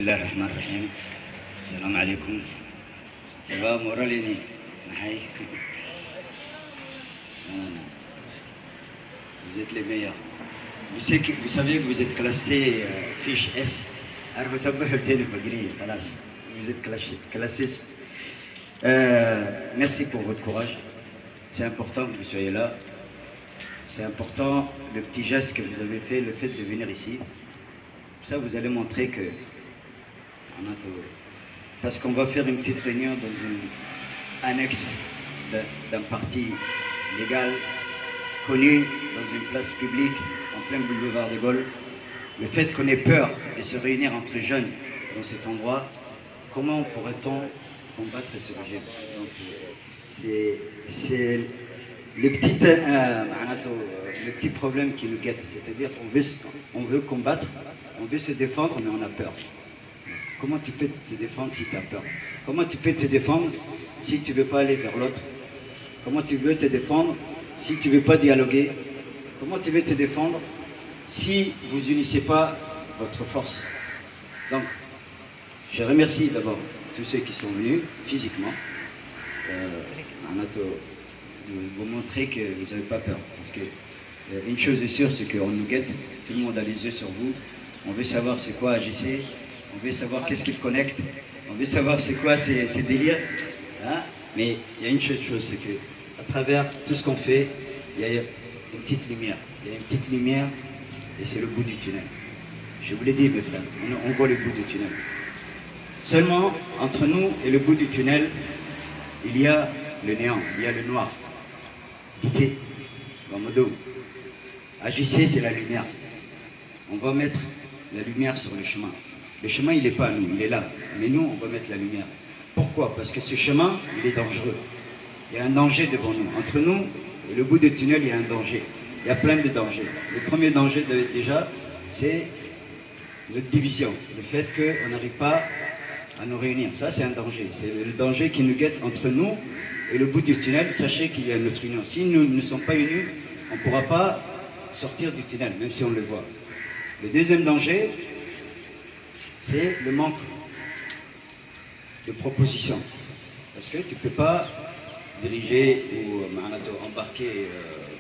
الله الرحمن الرحيم. السلام عليكم. شباب موراليني نحي. Vous êtes les meilleurs. Vous savez que vous êtes classé fiche S. Alors vous êtes classé. Merci pour votre courage. C'est important que vous soyez là. C'est important le petit geste que vous avez fait, le fait de venir ici. Ça, vous allez montrer que parce qu'on va faire une petite réunion dans une annexe d'un parti légal, connu, dans une place publique, en plein boulevard de Gaulle. Le fait qu'on ait peur de se réunir entre jeunes dans cet endroit, comment pourrait-on combattre ce régime? C'est le petit problème qui nous guette, c'est-à-dire qu'on veut combattre, on veut se défendre, mais on a peur. Comment tu peux te défendre si tu as peur? Comment tu peux te défendre si tu ne veux pas aller vers l'autre? Comment tu veux te défendre si tu ne veux pas dialoguer? Comment tu veux te défendre si vous n'unissez pas votre force? Donc, je remercie d'abord tous ceux qui sont venus physiquement. Vous montrer que vous n'avez pas peur. Parce que une chose est sûre, c'est qu'on nous guette, tout le monde a les yeux sur vous. On veut savoir c'est quoi AGC. On veut savoir qu'est-ce qu'il connecte, on veut savoir c'est quoi ces délires. Hein? Mais il y a une chose, c'est qu'à travers tout ce qu'on fait, il y a une petite lumière. Il y a une petite lumière et c'est le bout du tunnel. Je vous l'ai dit mes frères, on voit le bout du tunnel. Seulement, entre nous et le bout du tunnel, il y a le néant, il y a le noir. Bité, Bamodo. AGC, c'est la lumière. On va mettre la lumière sur le chemin. Le chemin, il n'est pas à nous, il est là. Mais nous, on va mettre la lumière. Pourquoi? Parce que ce chemin, il est dangereux. Il y a un danger devant nous. Entre nous et le bout du tunnel, il y a un danger. Il y a plein de dangers. Le premier danger, déjà, c'est notre division. Le fait qu'on n'arrive pas à nous réunir. Ça, c'est un danger. C'est le danger qui nous guette entre nous et le bout du tunnel. Sachez qu'il y a notre union. Si nous ne sommes pas unis, on ne pourra pas sortir du tunnel, même si on le voit. Le deuxième danger, c'est le manque de propositions. Parce que tu ne peux pas diriger ou embarquer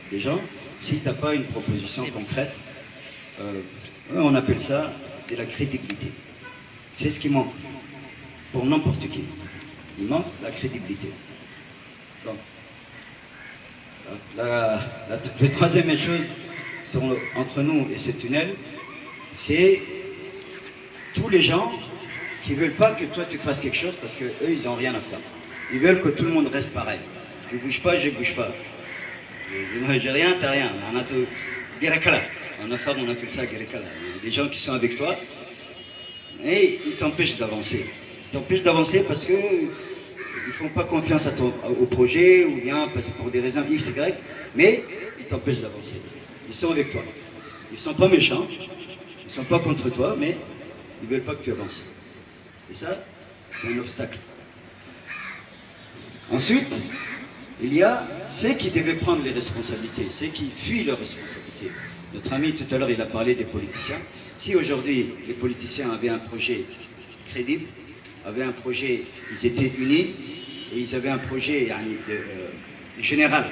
des gens si tu n'as pas une proposition concrète. On appelle ça de la crédibilité. C'est ce qui manque pour n'importe qui. Il manque la crédibilité. Donc, la troisième chose entre nous et ce tunnel, c'est tous les gens qui ne veulent pas que toi tu fasses quelque chose parce qu'eux, ils n'ont rien à faire. Ils veulent que tout le monde reste pareil. Tu ne bouges pas, je ne bouge pas. J'ai rien, tu n'as rien. On a tout. Guérakala. En affaire, on appelle ça Guérakala. Il y a des gens qui sont avec toi et ils t'empêchent d'avancer. Ils t'empêchent d'avancer parce qu'ils ne font pas confiance au projet ou bien parce que pour des raisons X, Y, mais ils t'empêchent d'avancer. Ils sont avec toi. Ils ne sont pas méchants. Ils ne sont pas contre toi, mais ils ne veulent pas que tu avances. Et ça, c'est un obstacle. Ensuite, il y a ceux qui devaient prendre les responsabilités, ceux qui fuient leurs responsabilités. Notre ami tout à l'heure, il a parlé des politiciens. Si aujourd'hui, les politiciens avaient un projet crédible, avaient un projet, ils étaient unis, et ils avaient un projet général.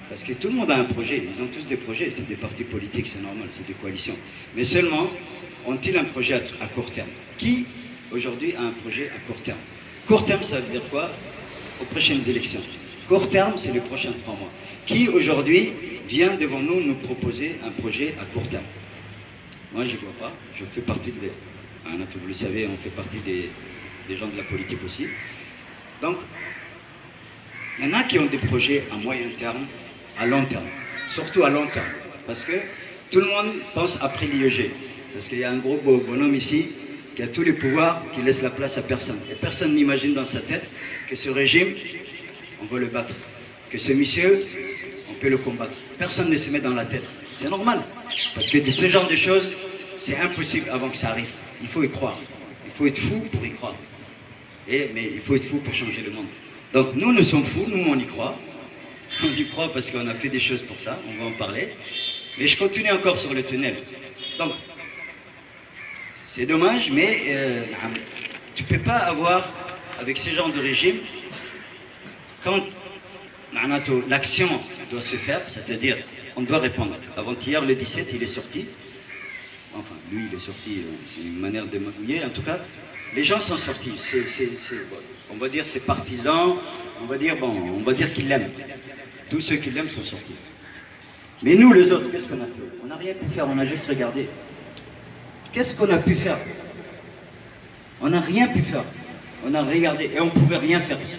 Parce que tout le monde a un projet, ils ont tous des projets, c'est des partis politiques, c'est normal, c'est des coalitions. Mais seulement, ont-ils un projet à court terme? Qui, aujourd'hui, a un projet à court terme? Court terme, ça veut dire quoi? Aux prochaines élections. Court terme, c'est les prochains 3 mois. Qui, aujourd'hui, vient devant nous nous proposer un projet à court terme? Moi, je ne vois pas. Je fais partie vous le savez, on fait partie des gens de la politique aussi. Donc, il y en a qui ont des projets à moyen terme, à long terme. Surtout à long terme. Parce que tout le monde pense après l'IEG. Parce qu'il y a un gros bonhomme ici qui a tous les pouvoirs, qui laisse la place à personne. Et personne n'imagine dans sa tête que ce régime, on va le battre. Que ce monsieur, on peut le combattre. Personne ne se met dans la tête. C'est normal. Parce que de ce genre de choses, c'est impossible avant que ça arrive. Il faut y croire. Il faut être fou pour y croire. Mais il faut être fou pour changer le monde. Donc nous sommes fous, nous on y croit. On y croit parce qu'on a fait des choses pour ça, on va en parler. Mais je continue encore sur le tunnel. Donc, C'est dommage, mais tu ne peux pas avoir, avec ce genre de régime, quand l'action doit se faire, c'est-à-dire on doit répondre. Avant-hier, le 17, il est sorti. Enfin, lui, il est sorti, c'est une manière de magouiller. En tout cas, les gens sont sortis. On va dire ses partisans, on va dire qu'ils l'aiment. Tous ceux qui l'aiment sont sortis. Mais nous, les autres, qu'est-ce qu'on a fait? On n'a rien pu faire, on a juste regardé. Qu'est-ce qu'on a pu faire? On n'a rien pu faire. On a regardé et on ne pouvait rien faire aussi.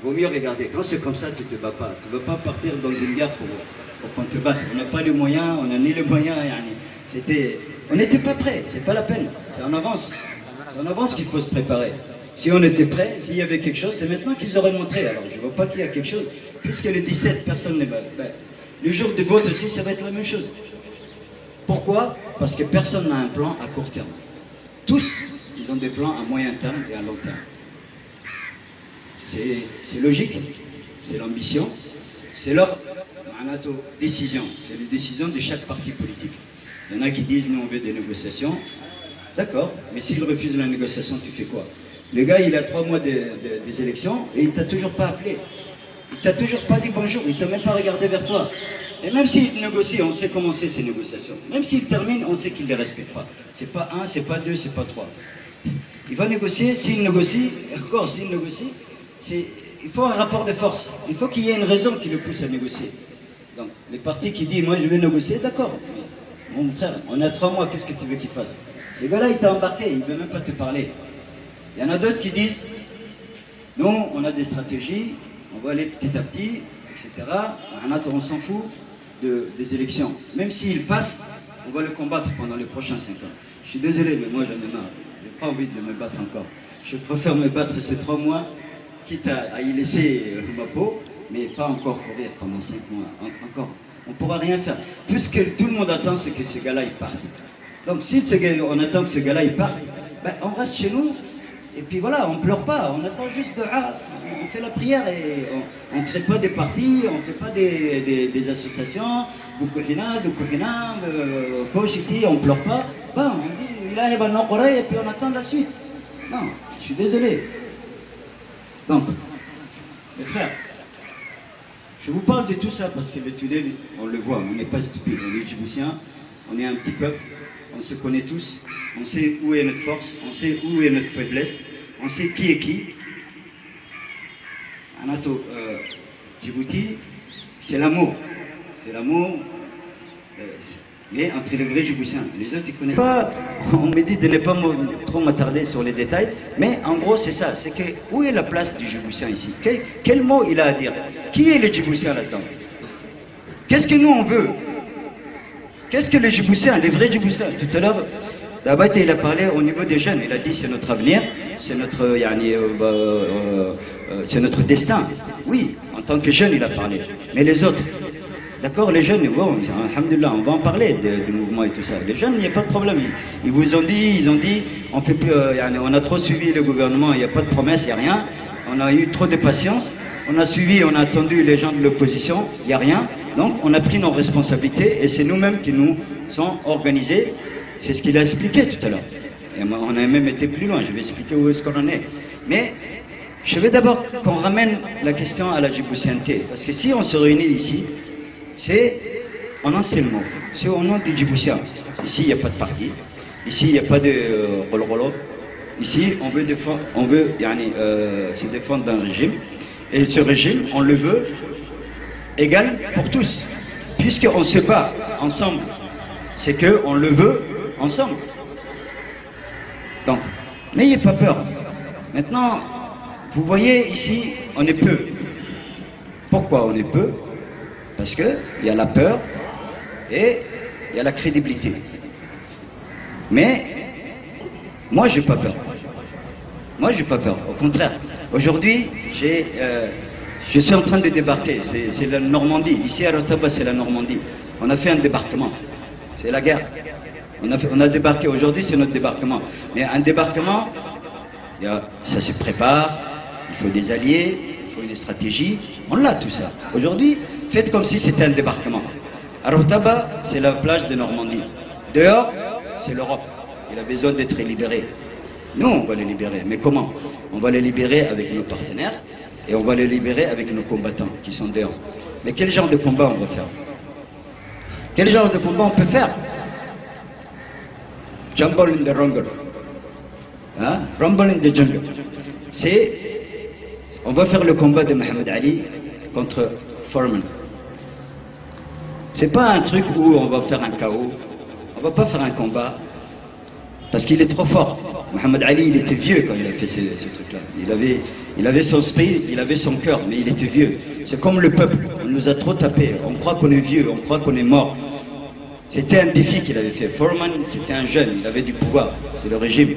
Vaut mieux regarder. Quand c'est comme ça, tu ne te bats pas. Tu ne veux pas partir dans une guerre pour qu'on te batte. On n'a pas les moyens, on n'a ni les moyens. On n'était pas prêts, c'est pas la peine. C'est en avance. C'est en avance qu'il faut se préparer. Si on était prêt, s'il y avait quelque chose, c'est maintenant qu'ils auraient montré. Alors je ne vois pas qu'il y a quelque chose. Puisque le 17, personne n'est mal. Le jour du vote aussi, ça va être la même chose. Pourquoi? Parce que personne n'a un plan à court terme. Tous, ils ont des plans à moyen terme et à long terme. C'est logique, c'est l'ambition, c'est leur décision, c'est les décisions de chaque parti politique. Il y en a qui disent, nous on veut des négociations. D'accord, mais s'ils refusent la négociation, tu fais quoi? Le gars, il a 3 mois des élections et il ne t'a toujours pas appelé. Il ne t'a toujours pas dit bonjour, il ne t'a même pas regardé vers toi. Et même s'il négocie, on sait comment c'est ces négociations. Même s'il termine, on sait qu'il ne les respecte pas. C'est pas 1, c'est pas 2, c'est pas 3. Il va négocier, s'il négocie, encore s'il négocie, il faut un rapport de force. Il faut qu'il y ait une raison qui le pousse à négocier. Donc, les partis qui disent, moi je vais négocier, d'accord. Mon frère, on a 3 mois, qu'est-ce que tu veux qu'il fasse? Ce gars-là, il t'a embarqué, il ne veut même pas te parler. Il y en a d'autres qui disent, nous, on a des stratégies, on va aller petit à petit, etc. On s'en fout des élections. Même s'il passe, on va le combattre pendant les prochains 5 ans. Je suis désolé, mais moi j'en ai marre. Je n'ai pas envie de me battre encore. Je préfère me battre ces 3 mois, quitte à y laisser ma peau, mais pas encore courir pendant 5 mois. Encore. On ne pourra rien faire. Tout ce que tout le monde attend, c'est que ce gars-là, il parte. Donc si on attend que ce gars-là, il parte, ben, on reste chez nous, et puis voilà, on ne pleure pas, on attend juste on fait la prière, et on ne crée pas des partis, on ne fait pas des associations, Bukurina, Koshiti, on ne pleure pas. Ben, on dit, il a et puis on attend la suite. Non, je suis désolé. Donc, mes frères, je vous parle de tout ça parce que le tunnel, on le voit, on n'est pas stupide, on est djiboutiens, on est un petit peuple, on se connaît tous, on sait où est notre force, on sait où est notre faiblesse, on sait qui est qui. Anato, Djibouti, c'est l'amour. C'est l'amour, mais entre les vrais Djiboutiens. Les autres, ils connaissent pas. On me dit de ne pas trop m'attarder sur les détails, mais en gros, c'est ça. C'est que, où est la place du Djiboutien ici? Quel mot il a à dire? Qui est le Djiboutien là-dedans? Qu'est-ce que nous, on veut? Qu'est-ce que les Djiboutiens, les vrais Djiboutiens? Tout à l'heure, Dabat, il a parlé au niveau des jeunes. Il a dit c'est notre avenir, c'est notre destin. Oui, en tant que jeune, il a parlé. Mais les autres, d'accord, les jeunes, bon, alhamdoulilah, on va en parler du mouvement et tout ça. Les jeunes, il n'y a pas de problème. Ils vous ont dit, on fait plus, on a trop suivi le gouvernement, il n'y a pas de promesses, il n'y a rien. On a eu trop de patience. On a suivi, on a attendu les gens de l'opposition, il n'y a rien. Donc, on a pris nos responsabilités et c'est nous-mêmes qui nous sommes organisés. C'est ce qu'il a expliqué tout à l'heure. Et on a même été plus loin, je vais expliquer où est-ce qu'on en est. Mais je veux d'abord qu'on ramène la question à la djiboutienté. Parce que si on se réunit ici, c'est en un seul mot. C'est au nom des Djiboutiens. Ici, il n'y a pas de parti. Ici, il n'y a pas de rolo-rolo. Ici, on veut se défendre d'un régime. Et ce régime, on le veut égal pour tous. Puisqu'on se bat ensemble, c'est qu'on le veut ensemble. Donc, n'ayez pas peur. Maintenant, vous voyez ici, on est peu. Pourquoi on est peu? Parce qu'il y a la peur et il y a la crédibilité. Mais, moi, je n'ai pas peur. Moi, je n'ai pas peur. Au contraire. Aujourd'hui, je suis en train de débarquer. C'est la Normandie. Ici, à Rotaba, c'est la Normandie. On a fait un débarquement. C'est la guerre. On a débarqué. Aujourd'hui, c'est notre débarquement. Mais un débarquement, ça se prépare. Il faut des alliés. Il faut une stratégie. On l'a, tout ça. Aujourd'hui, faites comme si c'était un débarquement. À Rotaba, c'est la plage de Normandie. Dehors, c'est l'Europe. il a besoin d'être libéré. Nous, on va les libérer. Mais comment? On va les libérer avec nos partenaires et on va les libérer avec nos combattants qui sont dehors. Mais quel genre de combat on va faire? Quel genre de combat on peut faire? Jumble in the jungle. Hein? Rumble in the jungle. On va faire le combat de Mohamed Ali contre Foreman. C'est pas un truc où on va faire un chaos. On va pas faire un combat parce qu'il est trop fort. Mohamed Ali, il était vieux quand il a fait ce truc-là. Il avait son esprit, il avait son cœur, mais il était vieux. C'est comme le peuple. On nous a trop tapé. On croit qu'on est vieux, on croit qu'on est mort. C'était un défi qu'il avait fait. Foreman, c'était un jeune, il avait du pouvoir. C'est le régime.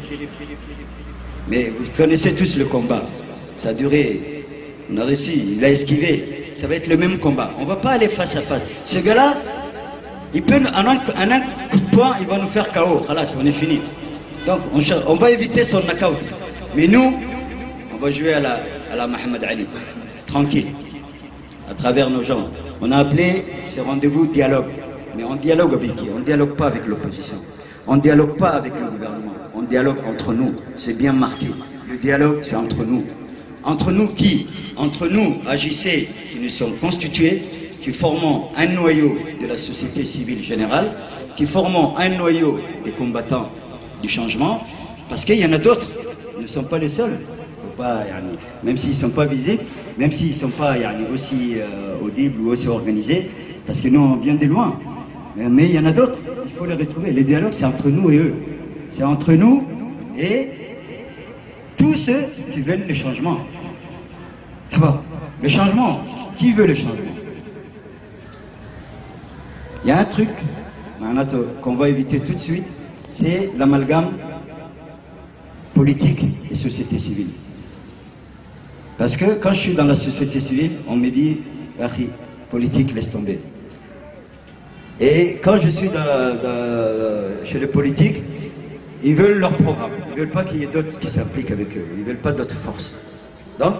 Mais vous connaissez tous le combat. Ça a duré. On a réussi. Il a esquivé. Ça va être le même combat. On ne va pas aller face à face. Ce gars-là, il peut, en un coup de poing, il va nous faire KO. Voilà, on est fini. Donc, on va éviter son knockout. Mais nous, on va jouer à la Mohamed Ali. Tranquille. À travers nos gens. On a appelé ce rendez-vous dialogue. Mais on dialogue avec qui? On ne dialogue pas avec l'opposition. On ne dialogue pas avec le gouvernement. On dialogue entre nous. C'est bien marqué. Le dialogue, c'est entre nous. Entre nous qui? Entre nous, AJC, qui nous sommes constitués, qui formons un noyau de la société civile générale, qui formons un noyau des combattants du changement, parce qu'il y en a d'autres. Ils ne sont pas les seuls. Pas, même s'ils ne sont pas visibles, même s'ils ne sont pas aussi audibles ou aussi organisés, parce que nous, on vient de loin. Mais il y en a d'autres, il faut les retrouver. Le dialogue, c'est entre nous et eux. C'est entre nous et tous ceux qui veulent le changement. D'abord, le changement. Qui veut le changement? Il y a un truc qu'on va éviter tout de suite, c'est l'amalgame politique et société civile. Parce que quand je suis dans la société civile, on me dit, Akhi, politique, laisse tomber. Et quand je suis chez les politiques, ils veulent leur programme. Ils ne veulent pas qu'il y ait d'autres qui s'appliquent avec eux. Ils ne veulent pas d'autres forces. Donc,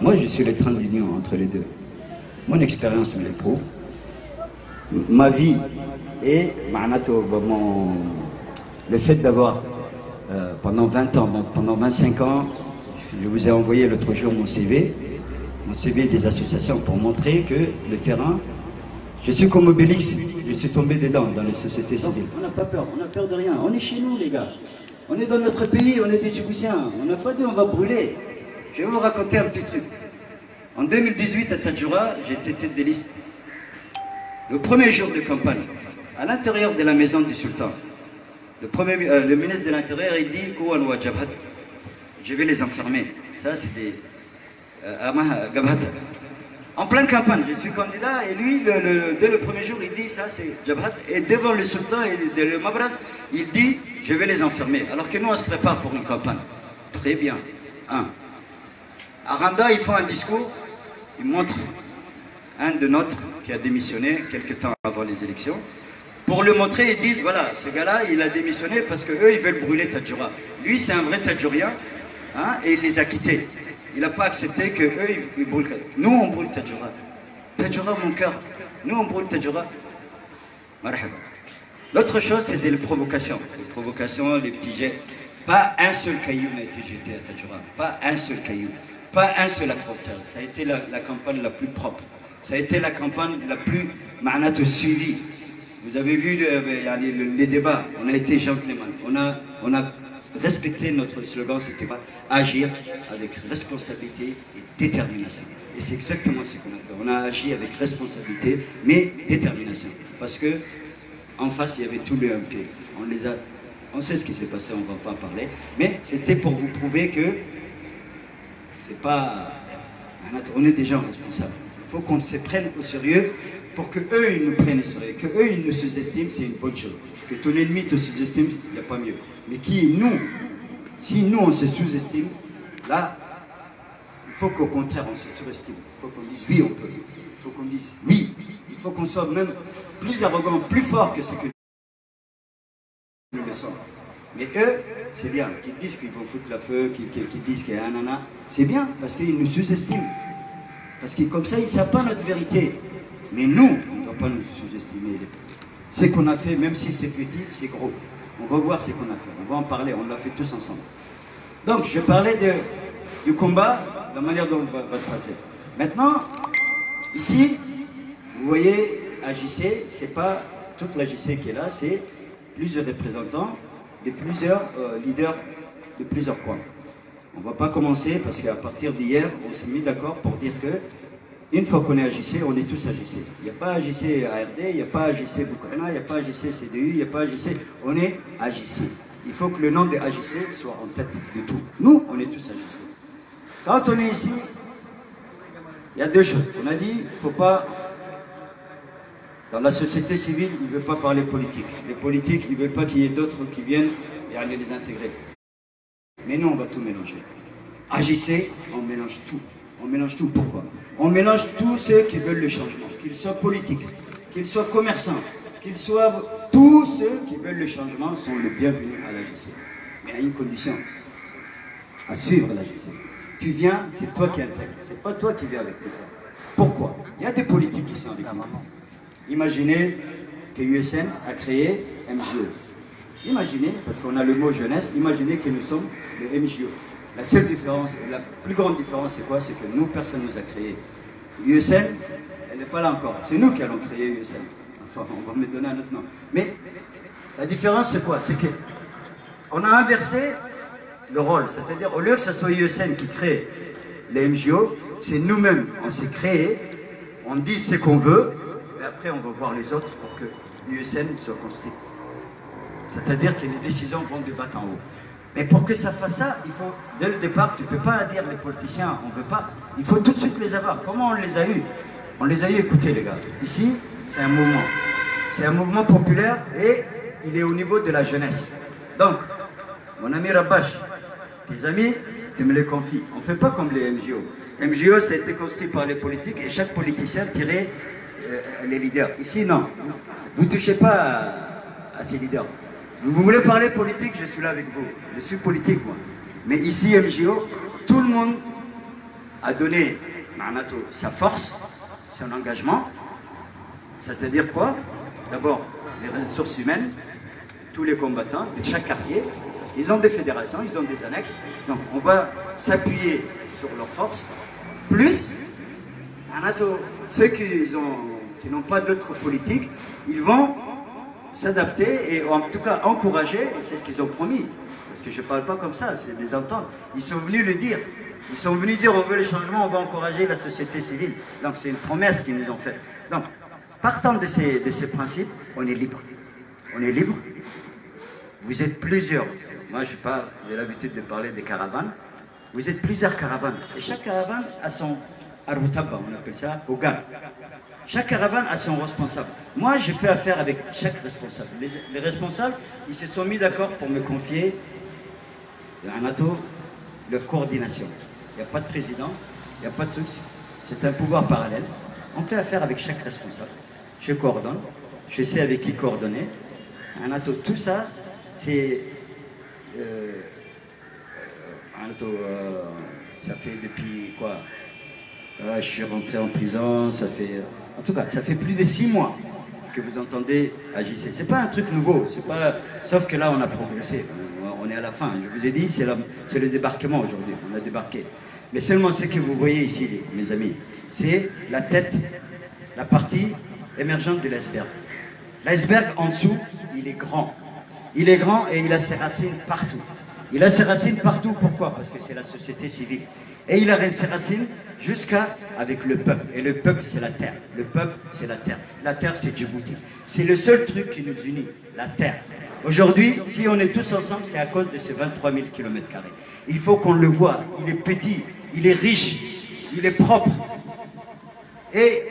moi, je suis le train d'union entre les deux. Mon expérience me le prouve. Ma vie et le fait d'avoir, pendant 20 ans, pendant 25 ans, je vous ai envoyé l'autre jour mon CV des associations pour montrer que le terrain, je suis comme Obélix, je suis tombé dedans dans les sociétés civiles. On n'a pas peur, on n'a peur de rien. On est chez nous, les gars. On est dans notre pays, on est des Djiboutiens. On n'a pas dit on va brûler. Je vais vous raconter un petit truc. En 2018, à Tadjoura, j'étais tête de liste. Le premier jour de campagne, à l'intérieur de la maison du sultan, le ministre de l'Intérieur, il dit Kouan wa Jabhat. Je vais les enfermer. Ça, c'est des. En pleine campagne, je suis candidat et lui, dès le premier jour, il dit ça, c'est Jabhat. Et devant le sultan et le Mabras, il dit je vais les enfermer. Alors que nous, on se prépare pour une campagne. Très bien. À Randa, ils font un discours, ils montrent un de nôtres qui a démissionné quelques temps avant les élections. Pour le montrer, ils disent voilà, ce gars-là, il a démissionné parce qu'eux, ils veulent brûler Tadjoura. Lui, c'est un vrai Tadjourien, et il les a quittés. Il n'a pas accepté qu'eux, ils brûlent. Nous, on brûle Tadjoura. Tadjoura, mon cœur. Nous, on brûle Tadjoura. Marhaba. L'autre chose, c'est des provocations. Les provocations, les petits jets. Pas un seul caillou n'a été jeté à Tadjoura. Pas un seul caillou. Pas un seul accrocheur. Ça a été la campagne la plus propre. Ça a été la campagne la plus suivie. Vous avez vu les débats. On a été gentleman. On a respecté notre slogan, c'était pas agir avec responsabilité et détermination. Et c'est exactement ce qu'on a fait. On a agi avec responsabilité, mais détermination. Parce que en face, il y avait tous les MP. On sait ce qui s'est passé, on ne va pas en parler. Mais c'était pour vous prouver que c'est pas. On est des gens responsables. Il faut qu'on se prenne au sérieux pour qu'eux, ils nous prennent au sérieux. Qu'eux, ils nous sous-estiment, c'est une bonne chose. Que ton ennemi te sous-estime, il n'y a pas mieux. Mais si nous, on se sous-estime, là, il faut qu'au contraire, on se surestime. Il faut qu'on dise oui, on peut. Il faut qu'on dise oui. Il faut qu'on soit même plus arrogant, plus fort que ce que nous le sommes. Mais eux, c'est bien. Qu'ils disent qu'ils vont foutre la feu, qu'ils disent qu'il y a un nana. C'est bien, parce qu'ils nous sous-estiment. Parce que comme ça, ils ne savent pas notre vérité. Mais nous, on ne doit pas nous sous-estimer. Ce qu'on a fait, même si c'est petit, c'est gros. On va voir ce qu'on a fait. On va en parler. On l'a fait tous ensemble. Donc, je parlais du combat, de la manière dont il va se passer. Maintenant, ici, vous voyez, AJC, c'est pas toute l'AJC qui est là, c'est plusieurs représentants de plusieurs leaders de plusieurs coins. On ne va pas commencer parce qu'à partir d'hier, on s'est mis d'accord pour dire que une fois qu'on est AJC, on est tous AJC. Il n'y a pas AJC ARD, il n'y a pas AJC Bukrana, il n'y a pas AJC CDU, il n'y a pas AJC. On est AJC. Il faut que le nom de AJC soit en tête de tout. Nous, on est tous AJC. Quand on est ici, il y a deux choses. On a dit, il ne faut pas... Dans la société civile, ils ne veulent pas parler politique. Les politiques, ils ne veulent pas qu'il y ait d'autres qui viennent et aller les intégrer. Mais nous, on va tout mélanger. AJC, on mélange tout. On mélange tout. Pourquoi? On mélange tous ceux qui veulent le changement, qu'ils soient politiques, qu'ils soient commerçants, qu'ils soient... Tous ceux qui veulent le changement sont les bienvenus à l'AJC. Mais à une condition, à suivre l'AJC. Tu viens, c'est toi qui intègres. C'est pas toi qui viens avec tes frères. Pourquoi? Il y a des politiques qui sont avec nous. Imaginez que USN a créé MJO. Imaginez, parce qu'on a le mot jeunesse, imaginez que nous sommes le MJO. La seule différence, la plus grande différence, c'est quoi? C'est que nous, personne ne nous a créé. USN, elle n'est pas là encore. C'est nous qui allons créer USN. Enfin, on va me donner un autre nom. Mais la différence, c'est quoi? C'est qu'on a inversé le rôle. C'est-à-dire, au lieu que ce soit USN qui crée les MJO, c'est nous-mêmes, on s'est créé, on dit ce qu'on veut, et après on va voir les autres pour que l'USN soit construit. C'est-à-dire que les décisions vont débattre en haut. Mais pour que ça fasse ça, il faut, dès le départ, tu ne peux pas dire les politiciens, on ne veut pas. Il faut tout de suite les avoir. Comment on les a eus? On les a eus, écoutez les gars. Ici, c'est un mouvement. C'est un mouvement populaire et il est au niveau de la jeunesse. Donc, mon ami Rabash, tes amis, tu me les confies. On ne fait pas comme les MJO. MJO, ça a été construit par les politiques et chaque politicien tirait les leaders. Ici, non. Vous ne touchez pas à ces leaders. Vous voulez parler politique, je suis là avec vous. Je suis politique, moi. Mais ici, MJO, tout le monde a donné sa force, son engagement. C'est-à-dire quoi? D'abord, les ressources humaines, tous les combattants de chaque quartier, parce qu'ils ont des fédérations, ils ont des annexes. Donc, on va s'appuyer sur leurs forces. Plus, ceux qui n'ont pas d'autres politiques, ils vont s'adapter et en tout cas encourager, et c'est ce qu'ils ont promis, parce que je ne parle pas comme ça, c'est des ententes, ils sont venus le dire, ils sont venus dire on veut les changements, on va encourager la société civile, donc c'est une promesse qu'ils nous ont faite. Donc, partant de ces principes, on est libre, vous êtes plusieurs, moi j'ai l'habitude de parler des caravanes, vous êtes plusieurs caravanes, et chaque caravane a son arutaba, on appelle ça, Ogan. Chaque caravane a son responsable. Moi, j'ai fait affaire avec chaque responsable. Les responsables, ils se sont mis d'accord pour me confier leur coordination. Il n'y a pas de président, il n'y a pas de truc. C'est un pouvoir parallèle. On fait affaire avec chaque responsable. Je coordonne, je sais avec qui coordonner. Tout ça, c'est... ça fait depuis quoi? Je suis rentré en prison, ça fait... En tout cas, ça fait plus de 6 mois que vous entendez AJC. C'est pas un truc nouveau, c'est pas... Sauf que là, on a progressé. On est à la fin. Je vous ai dit, c'est le débarquement aujourd'hui. On a débarqué. Mais seulement ce que vous voyez ici, mes amis, c'est la tête, la partie émergente de l'iceberg. L'iceberg, en dessous, il est grand. Il est grand et il a ses racines partout. Il a ses racines partout, pourquoi? Parce que c'est la société civile. Et il a ses racines jusqu'à avec le peuple. Et le peuple, c'est la terre. Le peuple, c'est la terre. La terre, c'est Djibouti. C'est le seul truc qui nous unit, la terre. Aujourd'hui, si on est tous ensemble, c'est à cause de ces 23 000 km². Il faut qu'on le voit. Il est petit, il est riche, il est propre. Et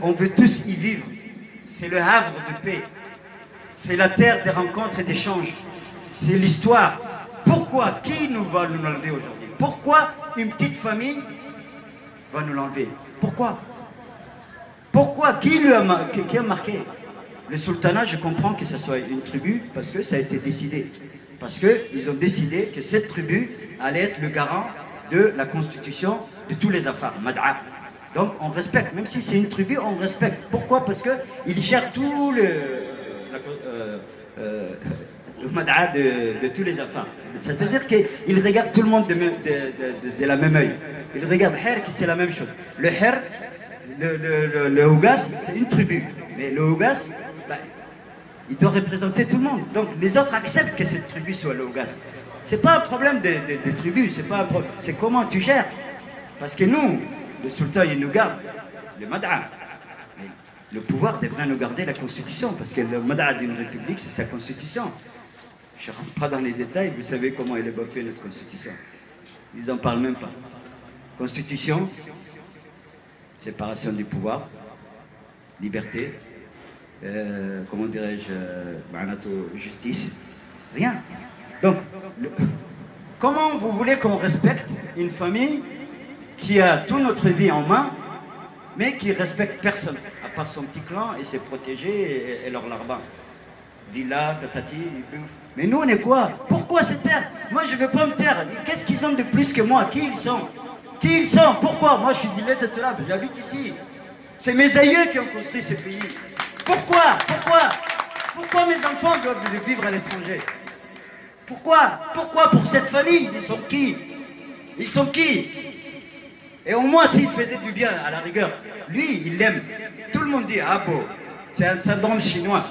on veut tous y vivre. C'est le havre de paix. C'est la terre des rencontres et d'échanges. C'est l'histoire. Pourquoi? Qui nous va nous l'enlever aujourd'hui? Pourquoi une petite famille va nous l'enlever? Pourquoi? Pourquoi? Qui a marqué? Le sultanat, je comprends que ce soit une tribu parce que ça a été décidé. Parce qu'ils ont décidé que cette tribu allait être le garant de la constitution de tous les affaires, Mad'a. Donc on respecte, même si c'est une tribu, on respecte. Pourquoi? Parce qu'ils gèrent tout le mad'a de tous les enfants. C'est-à-dire qu'il regarde tout le monde de la même œil. Il regarde Her, c'est la même chose. Le Her, le Ougas, c'est une tribu. Mais le Ougas, bah, il doit représenter tout le monde. Donc les autres acceptent que cette tribu soit le Ougas. C'est pas un problème de tribu, c'est pas un problème. C'est comment tu gères. Parce que nous, le sultan, il nous garde le mad'a. Le pouvoir devrait nous garder la constitution, parce que le mad'a d'une république, c'est sa constitution. Je ne rentre pas dans les détails, vous savez comment elle est baffée, notre constitution. Ils n'en parlent même pas. Constitution, séparation du pouvoir, liberté, comment dirais-je, justice, rien. Donc, comment vous voulez qu'on respecte une famille qui a toute notre vie en main, mais qui ne respecte personne, à part son petit clan et ses protégés et leurs larbins. Villa, tatati, mais nous on est quoi? Pourquoi se taire? Moi je ne veux pas me taire. Qu'est-ce qu'ils ont de plus que moi? Qui ils sont? Qui ils sont? Pourquoi? Moi je suis du Lait de Toulab, j'habite ici. C'est mes aïeux qui ont construit ce pays. Pourquoi? Pourquoi mes enfants doivent vivre à l'étranger? Pourquoi? Pourquoi pour cette famille? Ils sont qui? Ils sont qui? Et au moins s'il faisait du bien à la rigueur, lui il l'aime. Tout le monde dit ah bon, c'est un syndrome chinois.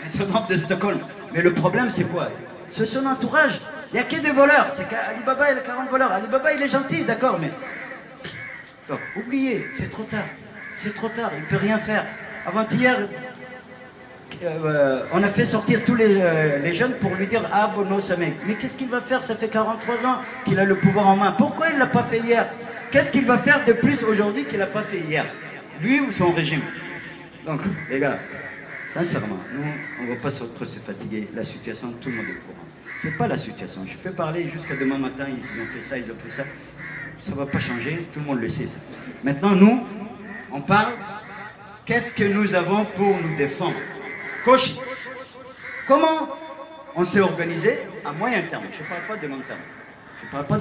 Un syndrome de Stockholm. Mais le problème, c'est quoi? C'est son entourage. Il n'y a que des voleurs. C'est qu'Alibaba, il a 40 voleurs. Alibaba, il est gentil, d'accord, mais... Donc, oubliez, c'est trop tard. C'est trop tard, il ne peut rien faire. Avant-hier, on a fait sortir tous les jeunes pour lui dire « Ah, bon, non, ça mec. » Mais qu'est-ce qu'il va faire? Ça fait 43 ans qu'il a le pouvoir en main. Pourquoi il ne l'a pas fait hier? Qu'est-ce qu'il va faire de plus aujourd'hui qu'il n'a pas fait hier? Lui ou son régime? Donc, les gars... Sincèrement, nous, on ne va pas se fatiguer. La situation, tout le monde est au courant. Ce n'est pas la situation. Je peux parler jusqu'à demain matin, ils ont fait ça, ils ont fait ça. Ça ne va pas changer, tout le monde le sait. Ça. Maintenant, nous, on parle, qu'est-ce que nous avons pour nous défendre? Koshi. Comment on s'est organisé à moyen terme? Je ne parle pas de long terme. Je ne parle pas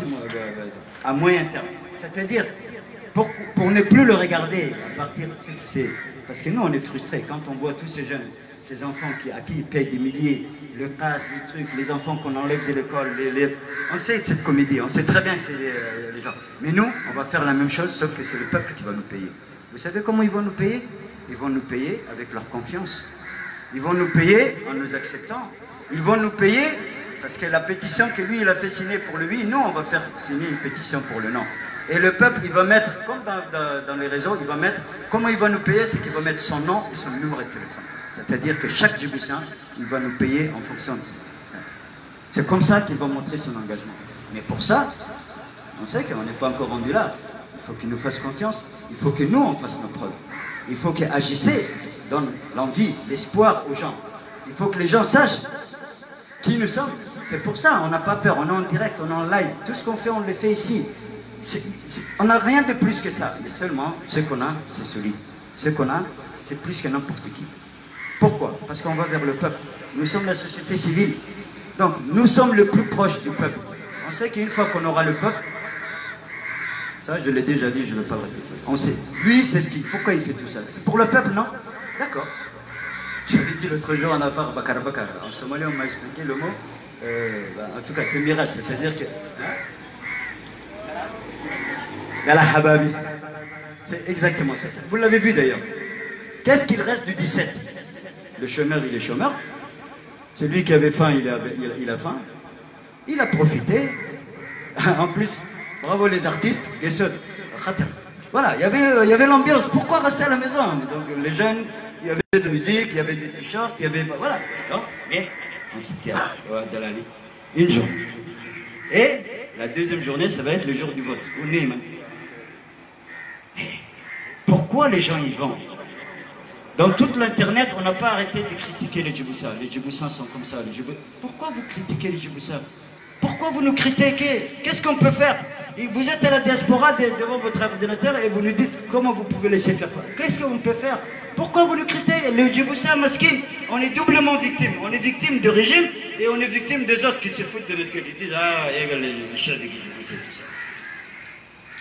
à moyen terme. C'est-à-dire, pour ne plus le regarder à partir de ce qui s'est... Parce que nous, on est frustrés quand on voit tous ces jeunes, ces enfants à qui ils payent des milliers, le cash, les trucs, les enfants qu'on enlève de l'école. On sait de cette comédie, on sait très bien que c'est les gens. Mais nous, on va faire la même chose, sauf que c'est le peuple qui va nous payer. Vous savez comment ils vont nous payer? Ils vont nous payer avec leur confiance. Ils vont nous payer en nous acceptant. Ils vont nous payer parce que la pétition que lui, il a fait signer pour le oui, nous, on va faire signer une pétition pour le non. Et le peuple, il va mettre, comme dans les réseaux, il va mettre, comment il va nous payer, c'est qu'il va mettre son nom et son numéro de téléphone. C'est-à-dire que chaque Djiboutien, il va nous payer en fonction de ça. C'est comme ça qu'il va montrer son engagement. Mais pour ça, on sait qu'on n'est pas encore rendu là. Il faut qu'il nous fasse confiance, il faut que nous, on fasse nos preuves. Il faut qu'AJC donne l'envie, l'espoir aux gens. Il faut que les gens sachent qui nous sommes. C'est pour ça, on n'a pas peur, on est en direct, on est en live. Tout ce qu'on fait, on le fait ici. On n'a rien de plus que ça, mais seulement ce qu'on a, c'est solide. Ce qu'on a, c'est plus que n'importe qui. Pourquoi? Parce qu'on va vers le peuple. Nous sommes la société civile. Donc, nous sommes le plus proche du peuple. On sait qu'une fois qu'on aura le peuple, ça je l'ai déjà dit, je ne vais pas le répéter. On sait. Lui, c'est ce qu'il... Pourquoi il fait tout ça? C'est pour le peuple, non? D'accord. J'avais dit l'autre jour en affaire Bakar Bakar. En somalien, on m'a expliqué le mot. En tout cas, le miracle, c'est-à-dire que... C'est exactement ça. Vous l'avez vu d'ailleurs. Qu'est-ce qu'il reste du 17? Le chômeur, il est chômeur. Celui qui avait faim, il a faim. Il a profité. En plus, bravo les artistes. Voilà, il y avait l'ambiance. Pourquoi rester à la maison? Donc les jeunes, il y avait de la musique, il y avait des t-shirts, il y avait... Voilà. Donc, mais on se tient de la ligne. Une journée. Et la deuxième journée, ça va être le jour du vote. Pourquoi les gens y vont? Dans toute l'internet, on n'a pas arrêté de critiquer les Djiboutins. Les Djiboutins sont comme ça. Pourquoi vous critiquez les Djiboutins? Pourquoi vous nous critiquez? Qu'est-ce qu'on peut faire? Vous êtes à la diaspora devant votre ordinateur et vous nous dites comment vous pouvez laisser faire. Qu'est-ce qu'on peut faire? Pourquoi vous nous critiquez? Les Djiboutins masquins, on est doublement victimes. On est victime du régime et on est victime des autres qui se foutent de notre gueule. Ils disent ah, les chefs de Djibouti, tout ça.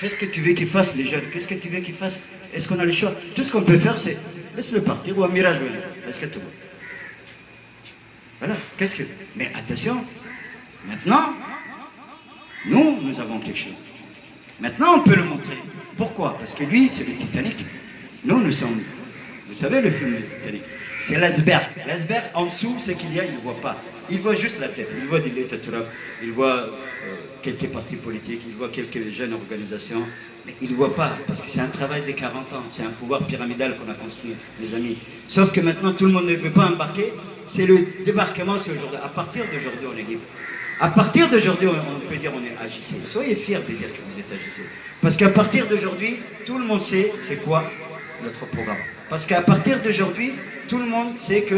Qu'est-ce que tu veux qu'ils fassent les jeunes? Qu'est-ce que tu veux qu'ils fassent? Est-ce qu'on a le choix? Tout ce qu'on peut faire, c'est laisse-le partir ou un mirage. Est-ce que tout Voilà. Qu'est-ce que... Mais attention, maintenant, nous avons quelque chose. Maintenant, on peut le montrer. Pourquoi? Parce que lui, c'est le Titanic. Nous sommes... Vous savez le film, le Titanic? C'est l'iceberg. L'iceberg, en dessous, c'est qu'il y a, il ne voit pas. Il voit juste la tête. Il voit des lettres, il voit quelques partis politiques, il voit quelques jeunes organisations. Mais il ne voit pas, parce que c'est un travail des 40 ans. C'est un pouvoir pyramidal qu'on a construit, mes amis. Sauf que maintenant, tout le monde ne veut pas embarquer. C'est le débarquement, c'est aujourd'hui. À partir d'aujourd'hui, on est libre. À partir d'aujourd'hui, on peut dire on est AJC. Soyez fiers de dire que vous êtes AJC. Parce qu'à partir d'aujourd'hui, tout le monde sait c'est quoi notre programme. Parce qu'à partir d'aujourd'hui, tout le monde sait que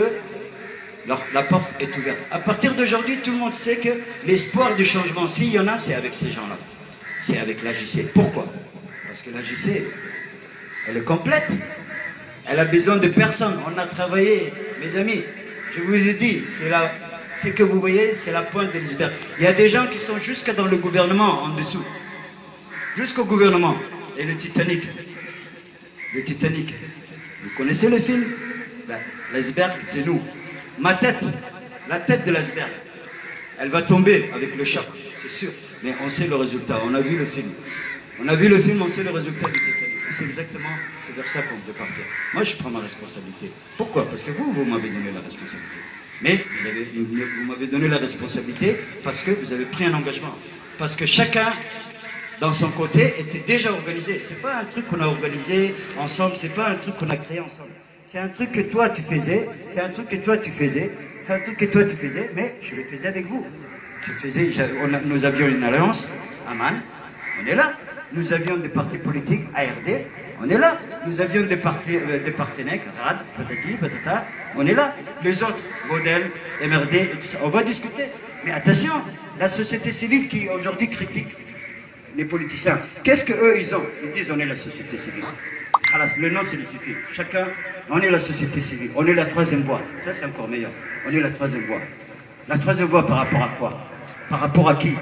la porte est ouverte. À partir d'aujourd'hui, tout le monde sait que l'espoir du changement, s'il y en a, c'est avec ces gens-là. C'est avec l'AJC. Pourquoi? Parce que l'AJC, elle est complète. Elle a besoin de personne. On a travaillé, mes amis. Je vous ai dit, c'est que vous voyez, c'est la pointe de l'iceberg. Il y a des gens qui sont jusque dans le gouvernement, en dessous. Jusqu'au gouvernement. Et le Titanic. Le Titanic. Vous connaissez le film? L'iceberg, c'est nous. Ma tête, la tête de l'iceberg, elle va tomber avec le choc, c'est sûr. Mais on sait le résultat, on a vu le film. On a vu le film, on sait le résultat du Titanic. C'est exactement, c'est vers ça qu'on peut partir. Moi, je prends ma responsabilité. Pourquoi? Parce que vous m'avez donné la responsabilité. Mais vous m'avez donné la responsabilité parce que vous avez pris un engagement. Parce que chacun, dans son côté, était déjà organisé. C'est pas un truc qu'on a organisé ensemble, c'est pas un truc qu'on a créé ensemble. C'est un truc que toi tu faisais, c'est un truc que toi tu faisais, c'est un truc que toi tu faisais, mais je le faisais avec vous. Nous avions une alliance, Aman, on est là. Nous avions des partis politiques, ARD, on est là. Nous avions des partenaires, RAD, patati, patata, on est là. Les autres, modèles, MRD, et tout ça, on va discuter. Mais attention, la société civile qui aujourd'hui critique les politiciens, qu'est-ce qu'eux ils ont? Ils disent on est la société civile. Alors, le nom, c'est le suffit. Chacun, on est la société civile. On est la troisième voie. Ça, c'est encore meilleur. On est la troisième voie. La troisième voie par rapport à quoi? Par rapport à qui?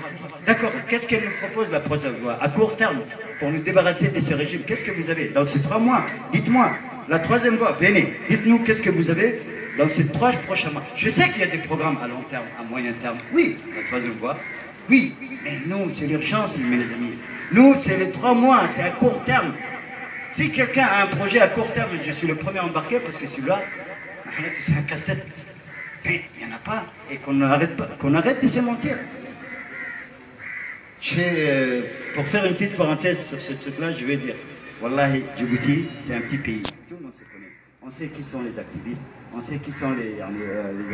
D'accord. Qu'est-ce qu'elle nous propose, la troisième voie? À court terme, pour nous débarrasser de ce régime, qu'est-ce que vous avez dans ces 3 mois? Dites-moi. La troisième voie, venez. Dites-nous qu'est-ce que vous avez dans ces 3 prochains mois. Je sais qu'il y a des programmes à long terme, à moyen terme. Oui, la troisième voie. Oui. Mais nous, c'est l'urgence, mes amis. Nous, c'est les 3 mois. C'est à court terme. Si quelqu'un a un projet à court terme, je suis le premier embarqué parce que celui-là, c'est un casse-tête. Mais il n'y en a pas. Et qu'on arrête de se mentir. Pour faire une petite parenthèse sur ce truc-là, je vais dire, Wallahi, Djibouti, c'est un petit pays. Tout le monde se connaît. On sait qui sont les activistes, on sait qui sont les